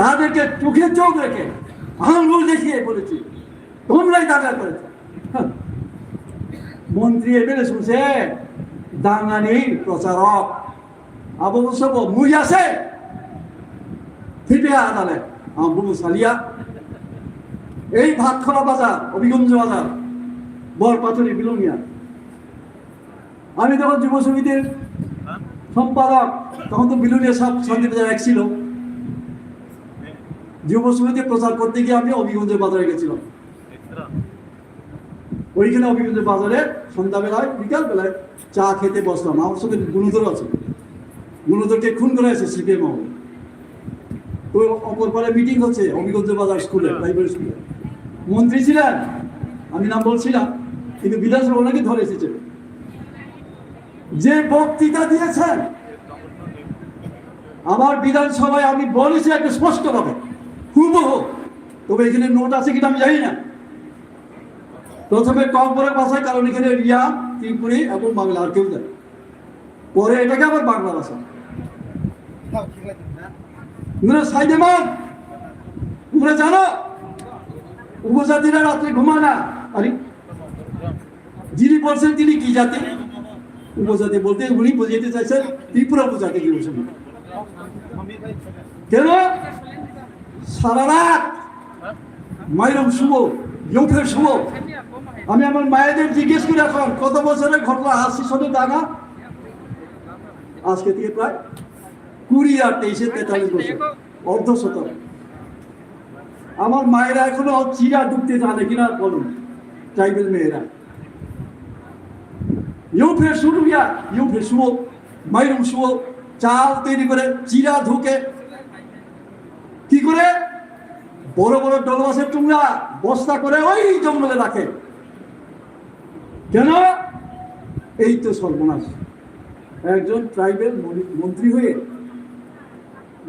তাদেরকে চোখে চোখ রেখে আঙুল দেখিয়ে বলেছি তোমরাই দাঙ্গা করেছ। মন্ত্রী এমএলএ শুনছে দাঙ্গা নেই, প্রচারক আবু সব মুই আছে ফিটে আদালে আবু সালিয়া এই ভাতখলা বাজার, অভিগঞ্জ বাজার, বরপাথরি বিলুনিয়া। আমি যখন যুব সমিতির সম্পাদক, তখন তো বিলুনিয়া সব শান্তিবাজার এক ছিল। যুব সমিতি প্রচার করতে গিয়ে আমি অভিগঞ্জের বাজারে গেছিলাম। ওইখানে অভিগঞ্জের বাজারে সন্ধ্যাবেলায় বিকাল বেলায় চা খেতে বসলাম। আমার সঙ্গে গুণধর আছে, গুণধরকে খুন করে আছে সিপিএম আমলে। তো অপর পরে মিটিং হচ্ছে অভিগঞ্জের বাজার স্কুলে, প্রাইমারি স্কুলে। মন্ত্রী ছিলেন, আমি নাম বলছিলাম, কিন্তু বিধানসভা ওনাকে ধরে এসেছে। যে বক্তৃতা দিয়েছেন আমার বিধানসভায়, আমি বলেছি একটা স্পষ্টভাবে হুবহু, তবে এখানে নোট আছে কিনা আমি জানি না। প্রথমে কম্পরের ভাষায়, কারণ এখানে রিয়া, ত্রিপুরি এবং বাংলা, আর কেউ জানে। পরে এটাকে আবার বাংলা ভাষা। সাইদেমান তোমরা জানো উপজাতিরা রাত্রে ঘুমা না। আরে যিনি বলছেন তিনি কি জাতি? উপজাতি বলতে উনি বুঝাতে চাইছেন ত্রিপুরা উপজাতি কি বলছেন। কেন সারা রাত মায়ের শুভ, ইউফের শুভ। আমি আমার মায়েদের জিজ্ঞেস করি এখন কত বছরের ঘটনা? 80 সনের দাঙ্গা, আজকে থেকে প্রায় 20 আর 23 43 বছর, অর্ধশতক। আমার মায়েরা এখনো চিরা ডুবতে জানে কিনা বলুন, ট্রাইবেল মেয়েরা। ইউফের শুরু গিয়া, ইউফের শুভ, মাইরুম শুভ, চাল তৈরি করে চিরা ঢুকে কি করে বড় বড় ডলমাসের টুকরা বস্তা করে ওই জঙ্গলে রাখে। কেন? এই তো সর্বনাশ। একজন ট্রাইবেল মন্ত্রী হয়ে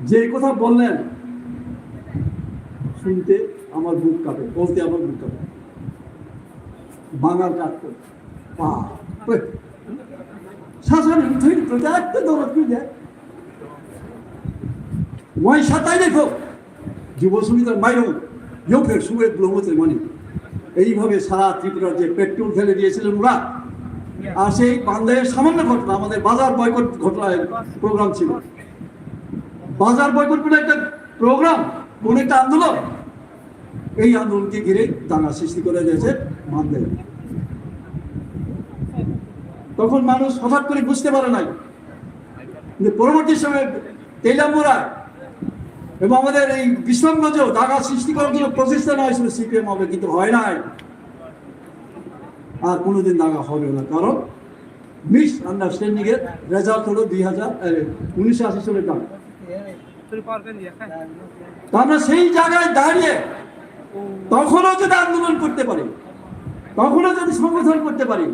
যে কথা বললেন, শুনতে আমার বুক কাঁপে, বলতে আমার বুক কাঁপে। বাঙাল কাটতো শাসন একটু দরদ করে যায়। ওই সাতাই দেখো যুব সমিতির মাইরো ইউফের সুয়ের ব্লমতের মানে এইভাবে সারা ত্রিপুরার যে পেট্রোল ফেলে দিয়েছিলেন ওরা। আর সেই বাংলাদেশের সামান্য ঘটনা, আমাদের বাজার বয়কট ঘটনায় প্রোগ্রাম ছিল। বাজার বয়কট করে একটা প্রোগ্রাম, কোন একটা আন্দোলন, এই আন্দোলনকে ঘিরে দাঙ্গা সৃষ্টি করে দিয়েছে মানদেব। তখন মানুষ হঠাৎ করে বুঝতে পারে নাই, কিন্তু পরবর্তী সময়ে তেলামুরা এবং আমাদের এই বিশ্রামগঞ্জেও দাঙ্গা সৃষ্টি করার জন্য প্রচেষ্টা নেওয়া হয়েছিল সিপিএম হবে, কিন্তু হয় নাই। আর কোনোদিন দাঙ্গা হবে না, কারণ মিস আন্ডারস্ট্যান্ডিং এর রেজাল্ট হলো 1980 সালের দাঙ্গা। আমরা সেই জায়গায় দাঁড়িয়ে তখনও যদি আন্দোলন করতে পারি, তখনও যদি সংগঠন করতে পারি,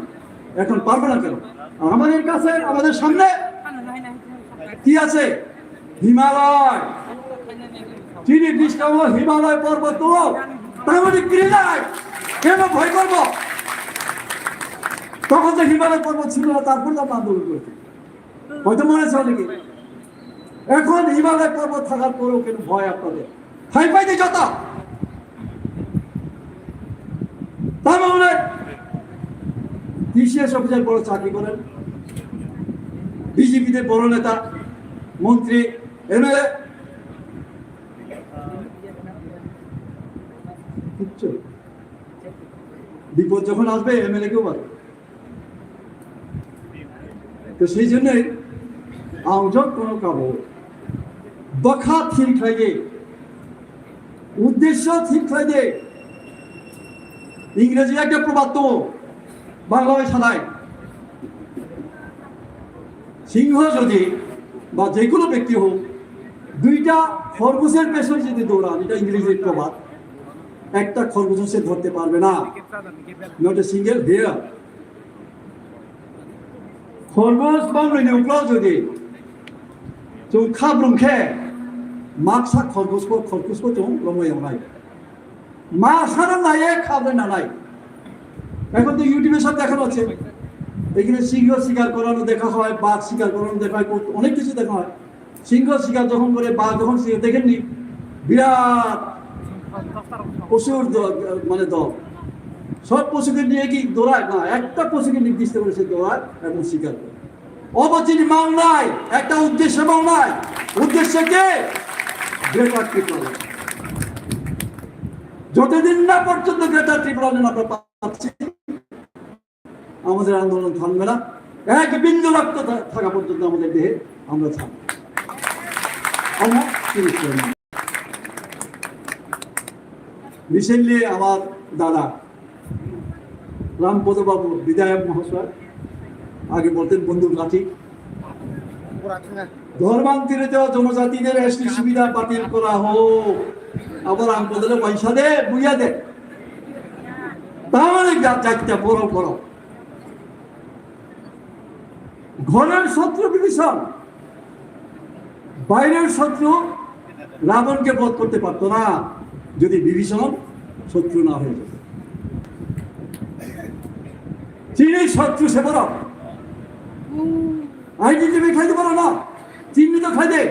এখন পারবো না কেন? আমাদের কাছে, আমাদের সামনে কি আছে? হিমালয়, চিনি ডিস্টার্ব হিমালয় পর্বত, তার মধ্যে ক্রীড়ায় কেন ভয় করবো? তখন তো হিমালয় পর্বত ছিল না, তারপর তো আন্দোলন করেছে, হয়তো মনে আছে অনেকে। এখন হিমালয় পর্বত থাকার পরেও কেন ভয় আপনাদের? হাই পাইতে যত তার মানে টিসিএস অফিসার বড় চাকরি করেন, বিজেপিতে বড় নেতা, মন্ত্রী, এমএলএ, বিপদ যখন আসবে এমএলএ কেও পারে। তো সেই জন্যই আয়োজক কোনো কাবো বখা ঠিক থাকে, উদ্দেশ্য ঠিক থাকে। ইংরেজি একটা প্রবাদ তো বাংলায় সাদায়, সিংহ যদি বা যে কোনো ব্যক্তি হোক, দুইটা খরগোশের পেছনে যদি দৌড়ান, এটা ইংরেজির প্রবাদ, একটা খরগোশ সে ধরতে পারবে না, নট এ সিঙ্গেল হেয়ার। খরগোশ বাংলায় উপ্রাও যদি जों खाब्रुंखे माक्सा खरगोशखौ जों लमयाव नाय मा सारा नाये खाब्रे ना नाय এখন তো ইউটিউবে সব দেখানো হচ্ছে এখানে সিংহ শিকার করানো দেখা হয়, বাঘ শিকার করানো দেখা হয়, অনেক কিছু দেখা হয়। সিংহ শিকার যখন করে, বাঘ যখন শিকার দেখেননি, বিরাট পশুর মানে দল সব পশুকে নিয়ে কি দৌড়ায় না, একটা পশুকে নির্দিষ্ট করে সে দৌড়ায় এবং শিকার করে। অবচিনি মামলায় একটা উদ্দেশ্য, মামলায় উদ্দেশ্য কে? Greater triple. যতদিন না পর্যন্ত গ্রেটার ট্রিপল আমরা পাচ্ছি আমাদের আন্দোলন থামবে না। এক বিন্দু রক্ত থাকা পর্যন্ত আমাদের দেহে আমরা থামব। রিসেন্টলি আমার দাদা রামপদ বাবু বিধায়ক মহাশয়, আগে বলতেন বন্দুক লাঠি, ধর্মান্তরিত জনজাতিদের এসটি সুবিধা বাতিল করা হোক, আবার রামপদের পয়সা দে বুঝা দে, তাহলে যাইতে বড় বড় ঘরের শত্রু বিভীষণ, বাইরের শত্রু রাবণকে বধ করতে পারতো না যদি বিভীষণ শত্রু না হয়ে যেত। চিনি শত্রু সে বড় আইডেন্টিটি খাইতে পারো না, চিহ্নিত খাই দে,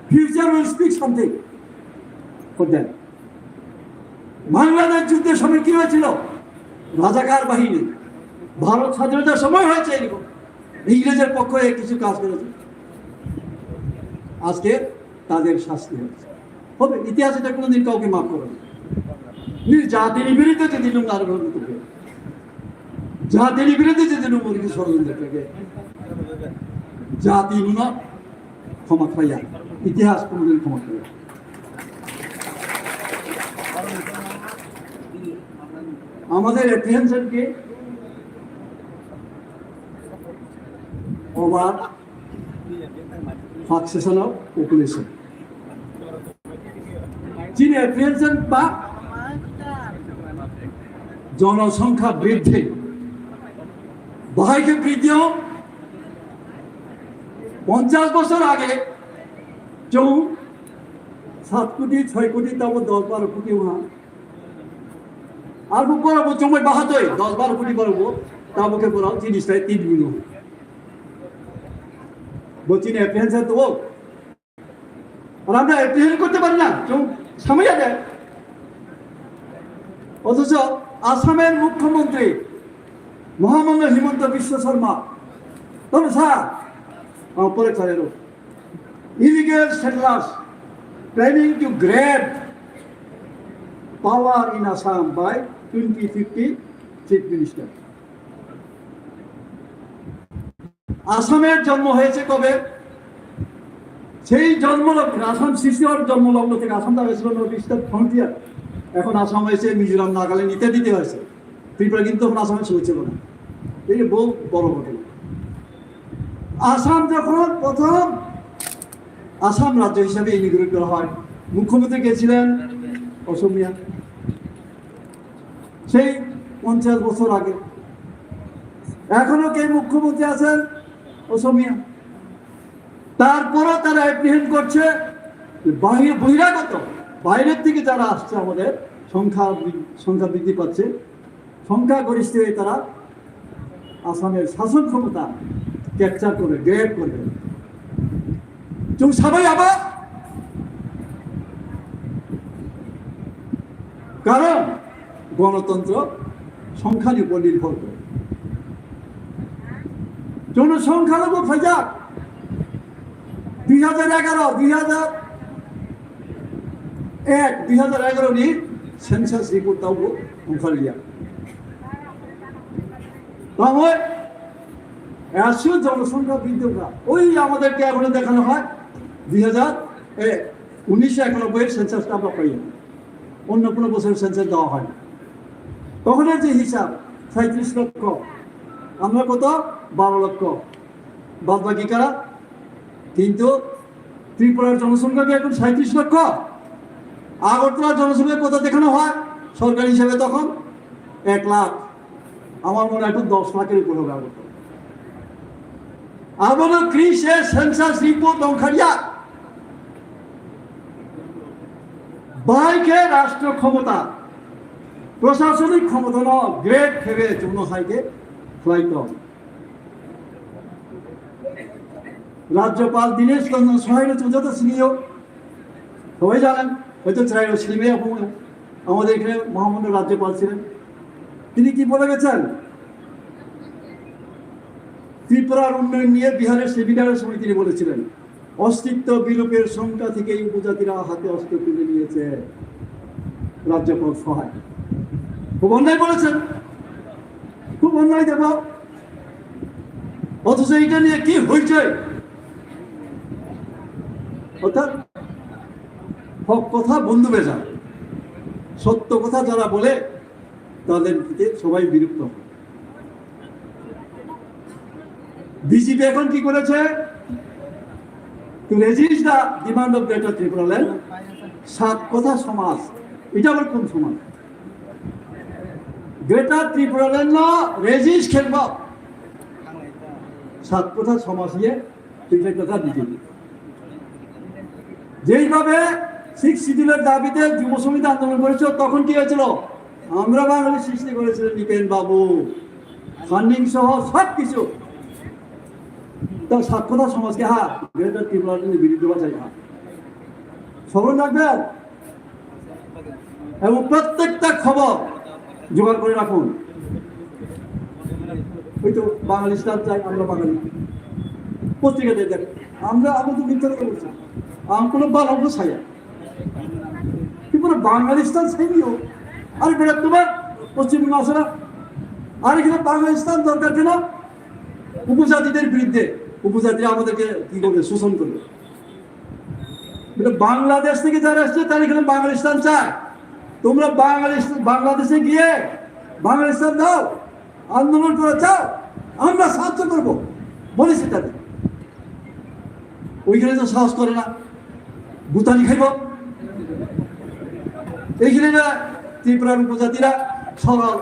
future will speak something for that. Bangladesh যুদ্ধের সময় কি হয়েছিল? রাজাকার বাহিনী ভারত স্বাধীনতার সময় হয়েছে, এরকম ইংরেজের পক্ষে কিছু কাজ করেছে, আজকে তাদের শাস্তি হচ্ছে। হবে ইতিহাস এটা কোনোদিন কাউকে মাফ করে না। জাতির বিরুদ্ধে যে দিন আর জাতির বিরুদ্ধে যে দিন মুরগি ষড়যন্ত্র থেকে জাতি নুনা ক্ষমা খাইয়া, ইতিহাস কোনোদিন ক্ষমা খাইয়া। আমাদের অ্যাপ্রিহেনশনকে ওভার সাকসেশন অফ পপুলেশন, চীন অ্যাপ্রিহেনশন বা জনসংখ্যা বৃদ্ধি, বাহিকে বৃদ্ধিও 50 বছর আগে 7 কোটি 6 কোটি তবে 10-12 কোটি হওয়া আর করবো চময় বাহাতই 10-12 কোটি করবো তাবকে করাও জিনিসটাই 3 মিলিয়ন বলছি না অ্যাপ্রিহেনশন তো আর আমরা অ্যাপ্রিহেন্ড করতে পারি না, সময় যায়। অথচ আসামের মুখ্যমন্ত্রী মহামঙ্গল হিমন্ত বিশ্ব শর্মা তবে স্যার পরে ছাড়ের illegal settlers planning to grab power in Assam by 2050 chief minister. আসামের জন্ম হয়েছে কবে? সেই জন্মলগ্ন, আসাম সৃষ্টি হওয়ার জন্মলগ্ন থেকে আসাম দেখা ছিল নর্থ ইস্টার্ন ফ্রন্টিয়ার, এখন আসাম হয়েছে মিজোরাম, নাগাল্যান্ড ইত্যাদিতে হয়েছে। ত্রিপুরা কিন্তু এখন আসামে হয়েছিল না, এই বহু বড় ঘটনা। আসাম যখন প্রথম আসাম রাজ্য হিসাবে ইনিগ্রেট করা হয়, মুখ্যমন্ত্রী কে ছিলেন? অসমিয়া, সেই 50 বছর আগে। এখনো কে মুখ্যমন্ত্রী আছেন? অসমিয়া। তারপরও তারা অ্যাপ্রিহেন্ড করছে বহিরাগত, বাইরের থেকে যারা আসছে, আমাদের সংখ্যা বৃদ্ধি পাচ্ছে, সংখ্যাগরিষ্ঠ হয়ে তারা আসামের শাসন ক্ষমতা ক্যাপচার করে গ্রেপ করবে। সবাই আবার কারণ গণতন্ত্র সংখ্যার উপর নির্ভর করে। জনসংখ্যালঘু ফাইজা 2011 নি সেন্সাস রিপোর্ট তাও মুখাল লিয়া তাহলে এসো জনসংখ্যা বৃদ্ধি করা। ওই আমাদেরকে এখন দেখানো হয় 1991 সেন্সাসটা আমরা পাই, অন্য কোনো বছর সেন্সাস দেওয়া হয় না। তখনের যে হিসাব 37 লক্ষ, আমরা কত 12 লক্ষ, বাদ বাকি কারা? কিন্তু ত্রিপুরার জনসংখ্যা কি এখন 37 লক্ষ? আগরতলা জনসভায় কোথা দেখানো হয় সরকারি হিসেবে তখন 1 লাখ, আমার মনে হয় 10 লাখের উপর হবে আগরতলা। আবারও ক্রিসের সেন্সাস রিপোর্ট অংখারিয়া বাইকে রাষ্ট্র ক্ষমতা প্রশাসনিক ক্ষমতা ন গ্রেট ভেবে জন্য হাইকে ফ্লাইট রাজ্যপাল দীনেশ চন্দ্র সহায় চৌধুরী সিনিয়র সবাই জানেন, হয়তো চাই সিলিমে আমাদের এখানে মহামান্য রাজ্যপাল ছিলেন। তিনি কি বলে গেছেন, ত্রিপুরার উন্নয়ন নিয়ে বিহারের সেমিনারের সময় তিনি বলেছিলেন, অস্তিত্ব বিলোপের সংখ্যা থেকে এই উপজাতিরা হাতে অস্ত্র তুলে নিয়েছে। রাজ্যপাল সহায় খুব অন্যায় বলেছেন, খুব অন্যায় দেব। অথচ এটা নিয়ে কি হয়েছে, অর্থাৎ হক কথা বন্ধু বেজা, সত্য কথা যারা বলে তাদের সবাই বিরক্ত হয়। বিজেপি এখন কি করেছে, to resist the demand of Greater Tripura Land, 7 কথা সমাজ, এটা আবার কোন সমাজ? গ্রেটার ত্রিপুরা ল্যান্ড রেজিস্ট খেলব 7 কথা সমাজ নিয়ে তিনটে কথা বিজেপি। যেইভাবে 6 শিডিউলের দাবিতে যুব সমিতি আন্দোলন করেছিল, তখন কি হয়েছিল, আমরা বাঙালি সৃষ্টি করেছিলেন নিপেন বাবু, ফান্ডিং সহ সব কিছু। তার 7 কথা সমাজকে গ্রেটার ত্রিপুরা ল্যান্ডের বিরুদ্ধে বাঁচাই স্মরণ রাখবেন এবং প্রত্যেকটা খবর জোগাড় করে রাখুন। ওই তো বাঙালি স্টার চাই, আমরা বাঙালি পত্রিকাতে দেখ, আমরা তো মিথ্যা কথা বলছি, কোনো বাংলা ছায়া বাঙালিস্তান চাইনিও। আর বেড়া তোমার পশ্চিমবঙ্গ আসে না, আর এখানে বাঙালিস্তান দরকার কেন? উপজাতিদের বিরুদ্ধে, উপজাতিরা আমাদেরকে কি করবে, শোষণ করবে। বাংলাদেশ থেকে যারা আসছে তারা এখানে বাঙালিস্তান চায়। তোমরা বাংলাদেশে গিয়ে বাঙালিস্তান দাও, আন্দোলন করে চাও, আমরা সাহায্য করবো বলেছি তাদের। ওইখানে তো সাহস করে না, গুতানি খাইব। এইখানে না ত্রিপুরার উপজাতিরা সরল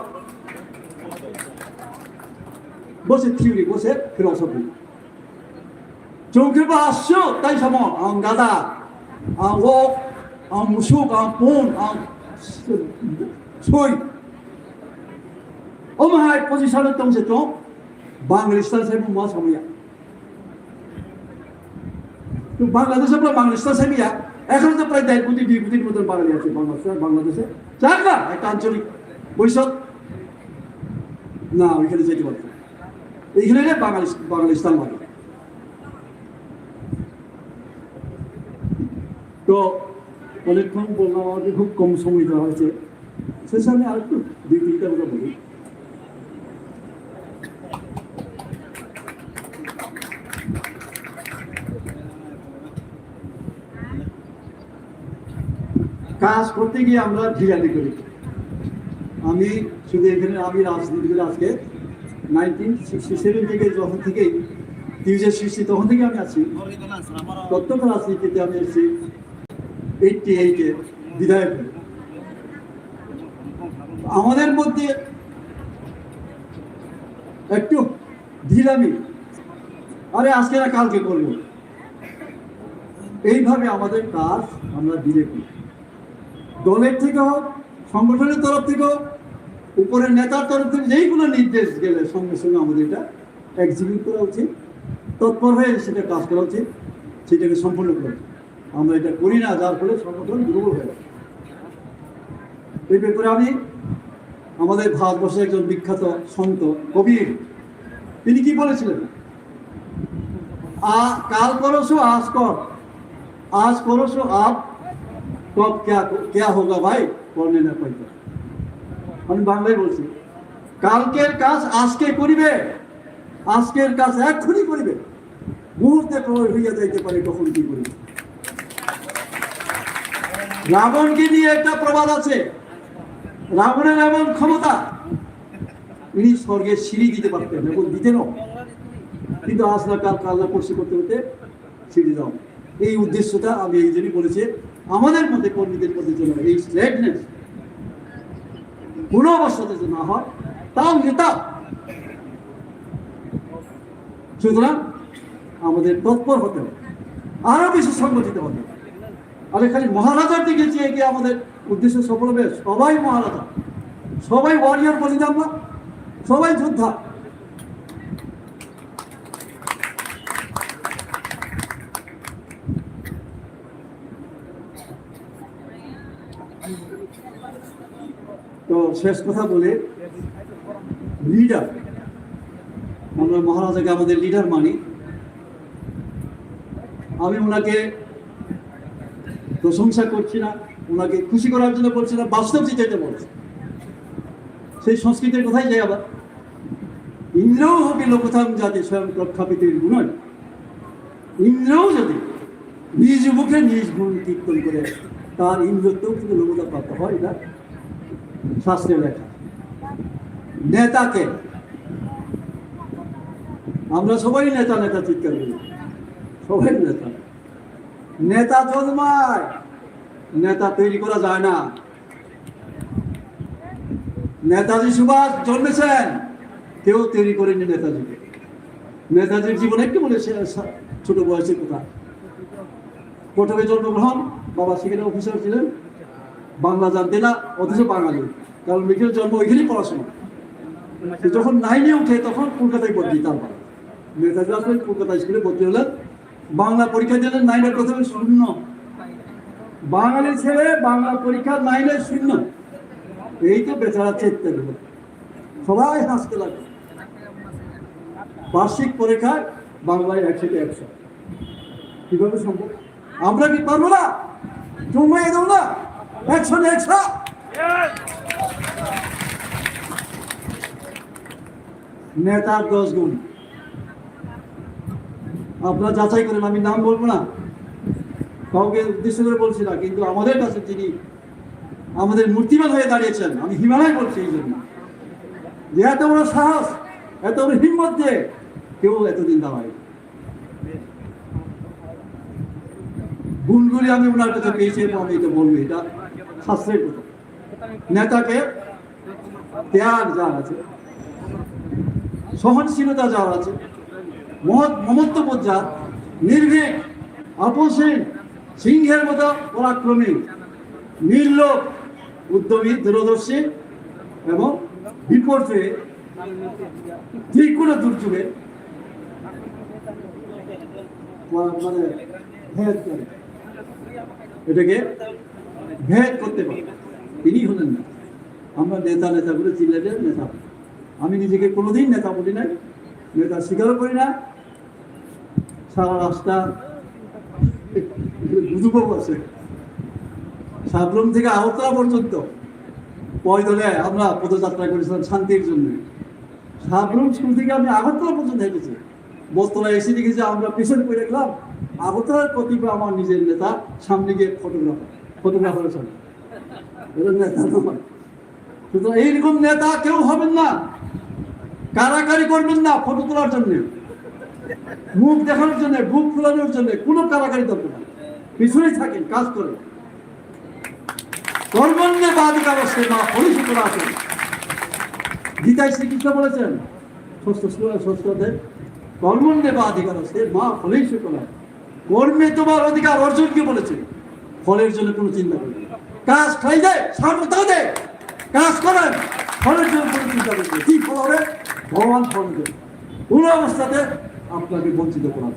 বসে থিওরি, বসে ফিলসফি চৌকির আসছো তাই সমন আম গাদা আম ও আম মুসুক আম পুন আম সই ও মাহাই পজিশনের তংসে তো বাংলাদেশ সাহেব মা সময়া তো বাংলাদেশে বাংলাদেশ সাহেবিয়া এখন তো প্রায় 1.5 কোটি 2 কোটির মতন বাঙালি আছে বাংলাদেশে। চার না একটা আঞ্চলিক পরিষদ না, ওইখানে যেতে পারবে, এইখানে বাঙালিস্তান মানে। তো অনেকক্ষণ বললাম, আমাদের খুব কম সময় দেওয়া হয়েছে, শেষে আমি আরেকটু 2-3টা কথা বলি। কাজ করতে গিয়ে আমরা ঢিলামি করি। আমি শুধু এখানে আমি রাজনীতি করে আজকে 1967 থেকে, যখন থেকে টিউজের সৃষ্টি তখন থেকে আমি আছি। প্রত্যক্ষ রাজনীতিতে আমি এসেছি 88-এ বিধায়ক। আমাদের মধ্যে একটু ঢিলামি, আরে আজকে না কালকে করবো, এইভাবে আমাদের কাজ আমরা দিলে করি। দলের থেকে হোক, সংগঠনের তরফ থেকে হোক, উপরের নেতার তরফ থেকে যেই কোনো নির্দেশ গেলে সঙ্গে সঙ্গে আমাদের এটা এক্সিকিউট করা উচিত, তৎপর হয়ে সেটা কাজ করা উচিত, সেটাকে সম্পূর্ণ করা উচিত। আমরা এটা করি না, যার ফলে সংগঠন দুর্বল হয়ে যায়। এই ব্যাপারে আমি আমাদের ভারতবর্ষের একজন বিখ্যাত সন্ত কবির, তিনি কি বলেছিলেন, কাল পরশু আজ কর, আজ পরশু আপ, কব क्या होगा भाई করলে না পাইতে। আমি বাংলায় বলছি, কালকের কাজ আজকে করিবে, আজকের কাজ এক্ষুনি করিবে, মুহূর্তে প্রবল হইয়া যাইতে পারে কখন কি করিবে। রাবণকে নিয়ে একটা প্রবাদ আছে, রাবণের এমন ক্ষমতা, ইনি স্বর্গের সিঁড়ি দিতে পারতেন এবং দিতেন, কিন্তু আজ না কাল, কাল না পরশু করতে হতে সিঁড়ি দাও। এই উদ্দেশ্যটা আমি এই জন্যই বলেছি, আমাদের মধ্যে কর্মীদের মধ্যে যেন এই স্লেটনেস কোনো অবস্থাতে যেন না হয়, তাও নেতা। সুতরাং আমাদের তৎপর হতে হবে, আরো বেশি সংগঠিত হতে হবে। আরে খালি মহারাজার দিকে চেয়ে গিয়ে আমাদের উদ্দেশ্য সফল হবে? সবাই মহারাজা, সবাই ওয়ারিয়র বলি আমরা, সবাই যোদ্ধা। তো শেষ কথা বলে, লিডার, আমরা মহারাজাকে আমাদের লিডার মানি। আমি ওনাকে প্রশংসা করছি না, ওনাকে খুশি করার জন্য বলছি না, বাস্তব চিন্তাতে বলছি। সেই সংস্কৃতির কথাই যাই আবার, ইন্দ্রও হবে লোকথাম জাতি স্বয়ং প্রখ্যাপিতের গুণ। ইন্দ্রও যদি নিজ মুখে নিজ গুণ কীর্তন করে, তার ইন্দ্রত্বও কিন্তু লোকতা প্রাপ্ত হয়। এটা শাস্ত্রে লেখা। নেতাকে আমরা সবাই নেতা নেতা চিৎকার করি, সবাই নেতা। নেতা জন্মায়, নেতা তৈরি করা যায় না। নেতাজি সুভাষ জন্মেছেন, কেউ তৈরি করেনি নেতাজিকে। নেতাজির জীবনে একটু বলে ছোট বয়সের কথা। প্রথমে জন্মগ্রহণ, বাবা সেখানে অফিসার ছিলেন, বাংলা জানতে না, অথচ বাঙালি, কারণ মেয়ের জন্ম ওইখানেই পড়াশোনা। যখন 9-এ উঠে তখন কলকাতায় ভর্তি। তারপর নেতাজি আসলে কলকাতা স্কুলে ভর্তি হলেন, বাংলা পরীক্ষা দিলেন 9-এর প্রথমে 0। বাঙালি ছেলে বাংলা পরীক্ষা 9-এ 0। এই তো বেচারা চেতে গেল, সবাই হাসতে লাগলো। বার্ষিক পরীক্ষায় বাংলায় 100-তে 100। কিভাবে সম্ভব? আমরা কি পারবো না? জমাই দেবো না 100-এ 100। নেতার 10 গুণ আপনারা যাচাই করেন। আমি নাম বলবো না, কাউকে উদ্দেশ্য করে বলছি না, কিন্তু আমাদের কাছে যিনি আমাদের মূর্তিমান হয়ে দাঁড়িয়েছেন, আমি হিমালয় বলছি এই জন্য যে এত বড় সাহস, এত বড় হিম্মত দিয়ে কেউ এতদিন দাঁড়ায়। গুণগুলি আমি ওনার কাছে পেয়েছি, আমি এটা বলবো, এটা শাস্ত্রের কথা। নেতাকে ত্যাগ যার আছে, সহনশীলতা যার আছে, মমত্ববোধ যার, নির্ভীক, আপোষহীন, সিংহের মতো পরাক্রমী, নির্লোভ, উদ্যমী, দূরদর্শী এবং বিপর্যয়ে যে কোনো দুর্যোগে মানে ভেদ করে, এটাকে ভেদ করতে পারে, তিনি হলেন না। আমরা নেতা নেতা করে চিল্লাদের নেতা। আমি নিজেকে কোনোদিন নেতা বলি নাই, নেতা স্বীকারও করি না। সারা রাস্তা দুদুপো আছে, সাবরুম থেকে আগরতলা পর্যন্ত পয়দলে আমরা পদযাত্রা করেছিলাম শান্তির জন্য। সাবরুম স্কুল থেকে আমি আগরতলা পর্যন্ত হেঁটেছি। বস্তলা এসে দেখেছি আমরা পিছনে পড়ে গেলাম। আগরতলার কতিপয় আমার নিজের নেতা, সামনে গিয়ে ফটোগ্রাফারের সামনে নেতা নয়। সুতরাং এইরকম নেতা কেউ হবেন না, কারাকারি করবেন না ফটো তোলার জন্য, মুখ দেখানোর জন্য, বুক ফুলানোর জন্য কোনো কারাকারি দরকার না। পিছনেই থাকেন, কাজ করেন। কর্মণ্যে বাধিকারস্তে মা ফলিসুতরা আছেন। গীতায় শ্রীকৃষ্ণ বলেছেন ষষ্ঠ অধ্যায়ে, কর্মণ্যে বাধিকারস্তে মা ফলিসুতরা। কর্মে তোমার অধিকার অর্জনকে বলেছে, ফলের জন্য কোনো চিন্তা করেন। কাজ খাই দেয়, সামর্থ্য দেয়, কাজ করেন, ফলের জন্য কোনো চিন্তা করবে। কি ফল হবে? ভগবান ফল দেবে। কোনো অবস্থাতে আপনাকে বঞ্চিত করা।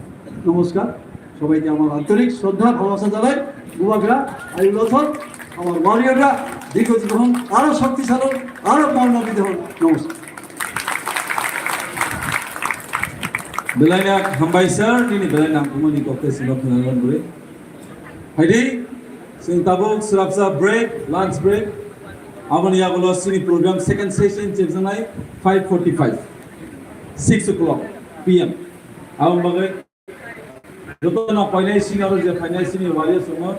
নমস্কার, সবাইকে আমার আন্তরিক শ্রদ্ধা ভালোবাসা জানাই। বুবাগরা, আইউলথন, আমার ওয়ারিয়ররা দীর্ঘজীব হন, আরো শক্তিশালী, আরো মর্মবিদ হন। নমস্কার। Belainak hambaisar ini belainak umani kokte silap nalan bre. Haidi sing tabuk surapsa break, lunch break. Amani agolo sini program second session chepsanai 5:45, 6 o'clock PM. Awam bagai joto na painai sini aro je painai sini wariya sumo